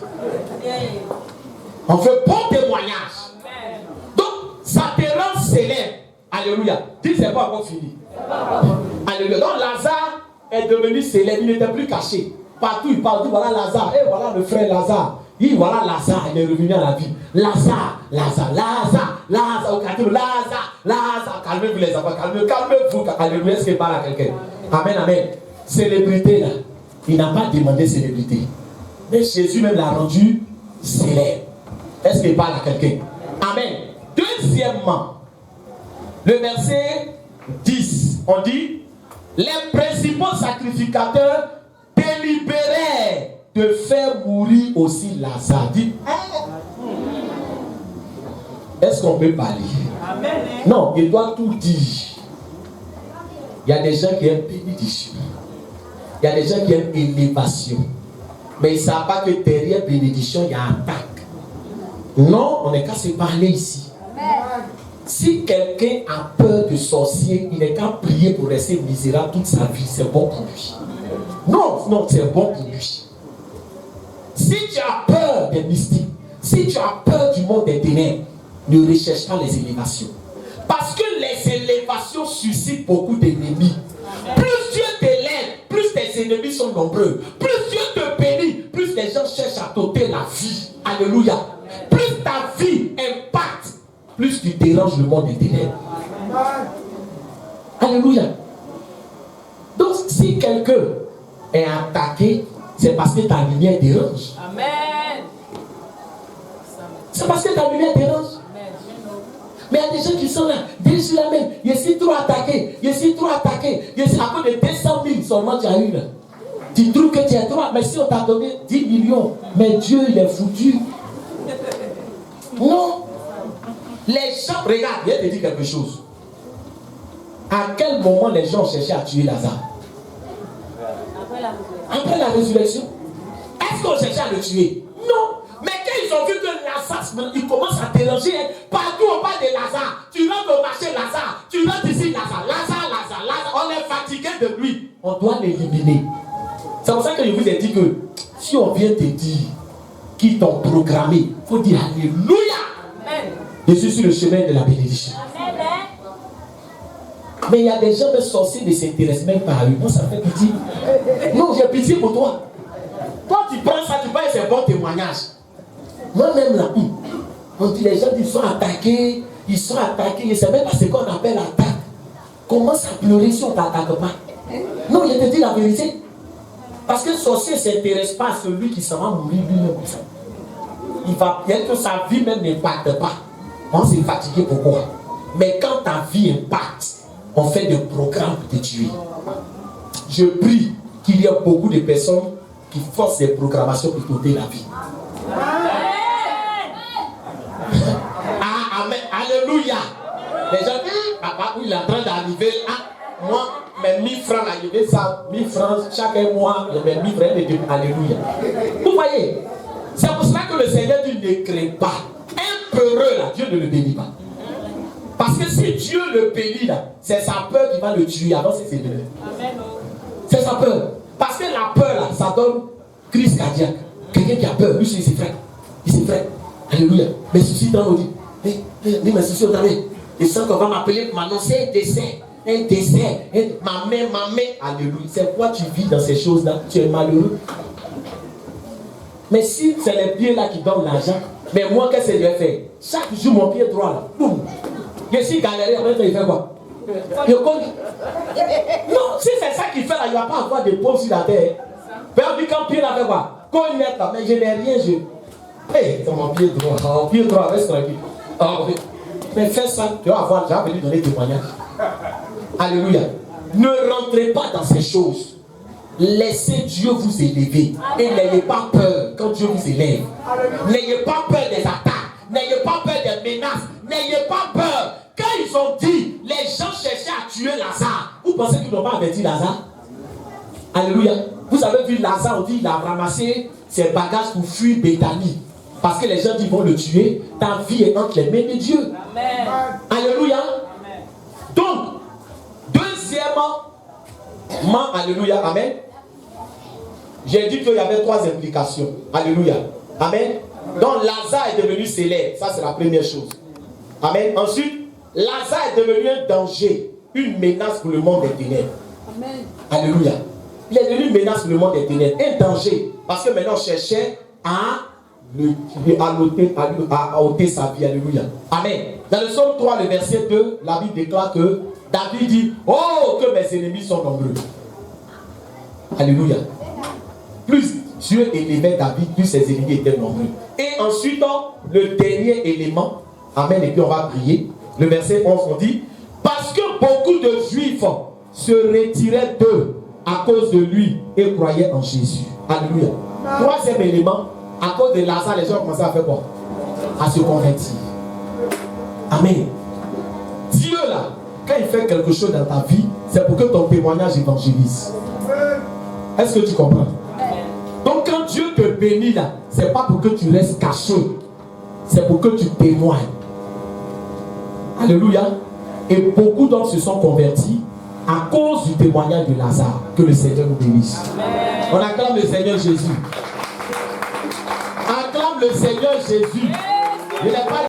On veut bon témoignage. Amen. Donc, ça te rend célèbre. Alléluia. Dis, c'est pas encore fini. Alléluia. Donc, Lazare est devenu célèbre. Il n'était plus caché. Partout, il parle, voilà Lazare. Et voilà le frère Lazare. Il voilà Lazare, il est revenu à la vie. Lazare, Lazare, Lazare, Lazare, au quartier, Lazare, Lazare. Calmez-vous les enfants, calmez-vous. Alléluia, est-ce qu'il parle à quelqu'un? Amen, amen. Célébrité là, il n'a pas demandé célébrité. Mais Jésus même l'a rendu célèbre. Est-ce qu'il parle à quelqu'un? Amen. Deuxièmement, le verset 10, on dit, les principaux sacrificateurs délibéraient de faire mourir aussi Lazare. Dit, est-ce qu'on peut parler? Amen. Non, il doit tout dire. Il y a des gens qui aiment bénédiction. Il y a des gens qui aiment élévation. Mais ils ne savent pas que derrière bénédiction, il y a attaque. Non, on n'est qu'à se parler ici. Amen. Si quelqu'un a peur de sorcier, il n'est qu'à prier pour rester misérable toute sa vie. C'est bon pour lui. Non, c'est bon pour lui. Si tu as peur des mystiques, si tu as peur du monde des ténèbres, ne recherche pas les élévations. Parce que les élévations suscitent beaucoup d'ennemis. Plus Dieu t'élève, plus tes ennemis sont nombreux. Plus Dieu te bénit, plus les gens cherchent à t'ôter la vie. Alléluia. Plus ta vie impacte, plus tu déranges le monde des ténèbres. Alléluia. Donc, si quelqu'un est attaqué, c'est parce que ta lumière dérange. Amen. C'est parce que ta lumière dérange. Amen. Mais il y a des gens qui sont là, déjà la même. Je suis trop attaqué. Je suis à cause de 200 000 seulement tu as eu là. Tu trouves que tu es trop. Mais si on t'a donné 10 millions, mais Dieu il est foutu. Non. Les gens, regarde, je vais te dire quelque chose. À quel moment les gens cherchaient à tuer Lazare? Après la résurrection. Est-ce qu'on cherchait à le tuer? Non. Mais quand ils ont vu que Lazare, il commence à déranger, partout on parle de Lazare. Tu rentres au marché Lazare, tu rentres ici Lazare. On est fatigué de lui. On doit l'éliminer. C'est pour ça que je vous ai dit que si on vient te dire qu'ils t'ont programmé, il faut dire Alléluia. Amen. Je suis sur le chemin de la bénédiction. Amen. Mais il y a des gens de sorciers qui ne s'intéressent même pas à lui. Moi, ça me fait pitié. Non, j'ai pitié pour toi. Toi, tu prends ça, tu vois, c'est un bon témoignage. Moi-même, là, on dit les gens ils sont attaqués, je ne sais même pas ce qu'on appelle attaque. Commence à pleurer si on ne t'attaque pas. Non, je te dis la vérité. Parce que le sorcier ne s'intéresse pas à celui qui s'en va mourir lui-même comme ça. Il va bien que sa vie même n'impacte pas. On s'est fatigué, pourquoi? Mais quand ta vie impacte, on fait des programmes pour te tuer. Je prie qu'il y ait beaucoup de personnes qui forcent des programmations pour t'ôter la vie. Ah, amen. Alléluia. Les gens disent, papa, il est en train d'arriver. Ah, moi, mes 1000 francs, là, je vais ça, 1000 francs chaque mois, mes 1000 francs, alléluia. Vous voyez, c'est pour cela que le Seigneur dit ne crée pas. Un peureux, là, Dieu ne le bénit pas. Parce que si Dieu le bénit là, c'est sa peur qui va le tuer avant ses ennemis. C'est sa peur. Parce que la peur là, ça donne crise cardiaque. Quelqu'un qui a peur, lui il s'effraie. Il s'effraie. Alléluia. Mes soucis dans l'eau dit. Mes soucis dans l'eau. Et ça qu'on va m'appeler pour m'annoncer un décès. Ma main. Alléluia. C'est quoi tu vis dans ces choses là? Tu es malheureux. Mais si c'est les pieds là qui donnent l'argent, mais moi qu'est-ce que je vais faire? Chaque jour mon pied droit là. Boum. Je suis galéré, après il fait quoi? Je connais. Non, si c'est ça qu'il fait là, il ne va pas avoir de pauvres sur la terre. Mais on dit quand pied là fait quoi? Quand il est là, mais je n'ai rien, Hey, c'est mon pied droit. Mon pied droit, reste tranquille. Mais fais ça, tu vas avoir, j'ai venu donner témoignage. Alléluia. Ne rentrez pas dans ces choses. Laissez Dieu vous élever. Et n'ayez pas peur quand Dieu vous élève. N'ayez pas peur des attaques. N'ayez pas peur des menaces. N'ayez pas peur. Quand ils ont dit, les gens cherchaient à tuer Lazare. Vous pensez qu'ils n'ont pas averti Lazare? Alléluia. Vous avez vu Lazare, on dit il a ramassé ses bagages pour fuir Béthanie. Parce que les gens qui vont le tuer, ta vie est entre les mains de Dieu. Amen. Alléluia. Amen. Donc, deuxièmement, alléluia, amen. J'ai dit qu'il y avait 3 implications. Alléluia. Amen. Donc Lazare est devenu célèbre. Ça c'est la première chose. Amen. Ensuite, Lazare est devenu un danger, une menace pour le monde des ténèbres. Amen. Alléluia. Il est devenu une menace pour le monde des ténèbres. Un danger. Parce que maintenant on cherchait à ôter sa vie. Alléluia. Amen. Dans le psaume 3, le verset 2, la Bible déclare que David dit: oh, que mes ennemis sont nombreux. Alléluia. Plus Dieu élevait David, plus ses ennemis étaient nombreux. Et ensuite, le dernier élément, amen, et puis on va prier. Le verset 11, on dit: parce que beaucoup de Juifs se retiraient d'eux à cause de lui et croyaient en Jésus. Alléluia. Troisième élément, à cause de Lazare, les gens commençaient à faire quoi? À se convertir. Amen. Dieu là, quand il fait quelque chose dans ta vie, c'est pour que ton témoignage évangélise. Est-ce que tu comprends? Donc quand Dieu te bénit là, c'est pas pour que tu restes caché, c'est pour que tu témoignes. Alléluia. Et beaucoup d'entre eux se sont convertis à cause du témoignage de Lazare. Que le Seigneur nous bénisse. Amen. On acclame le Seigneur Jésus. Acclame le Seigneur Jésus. Il n'est pas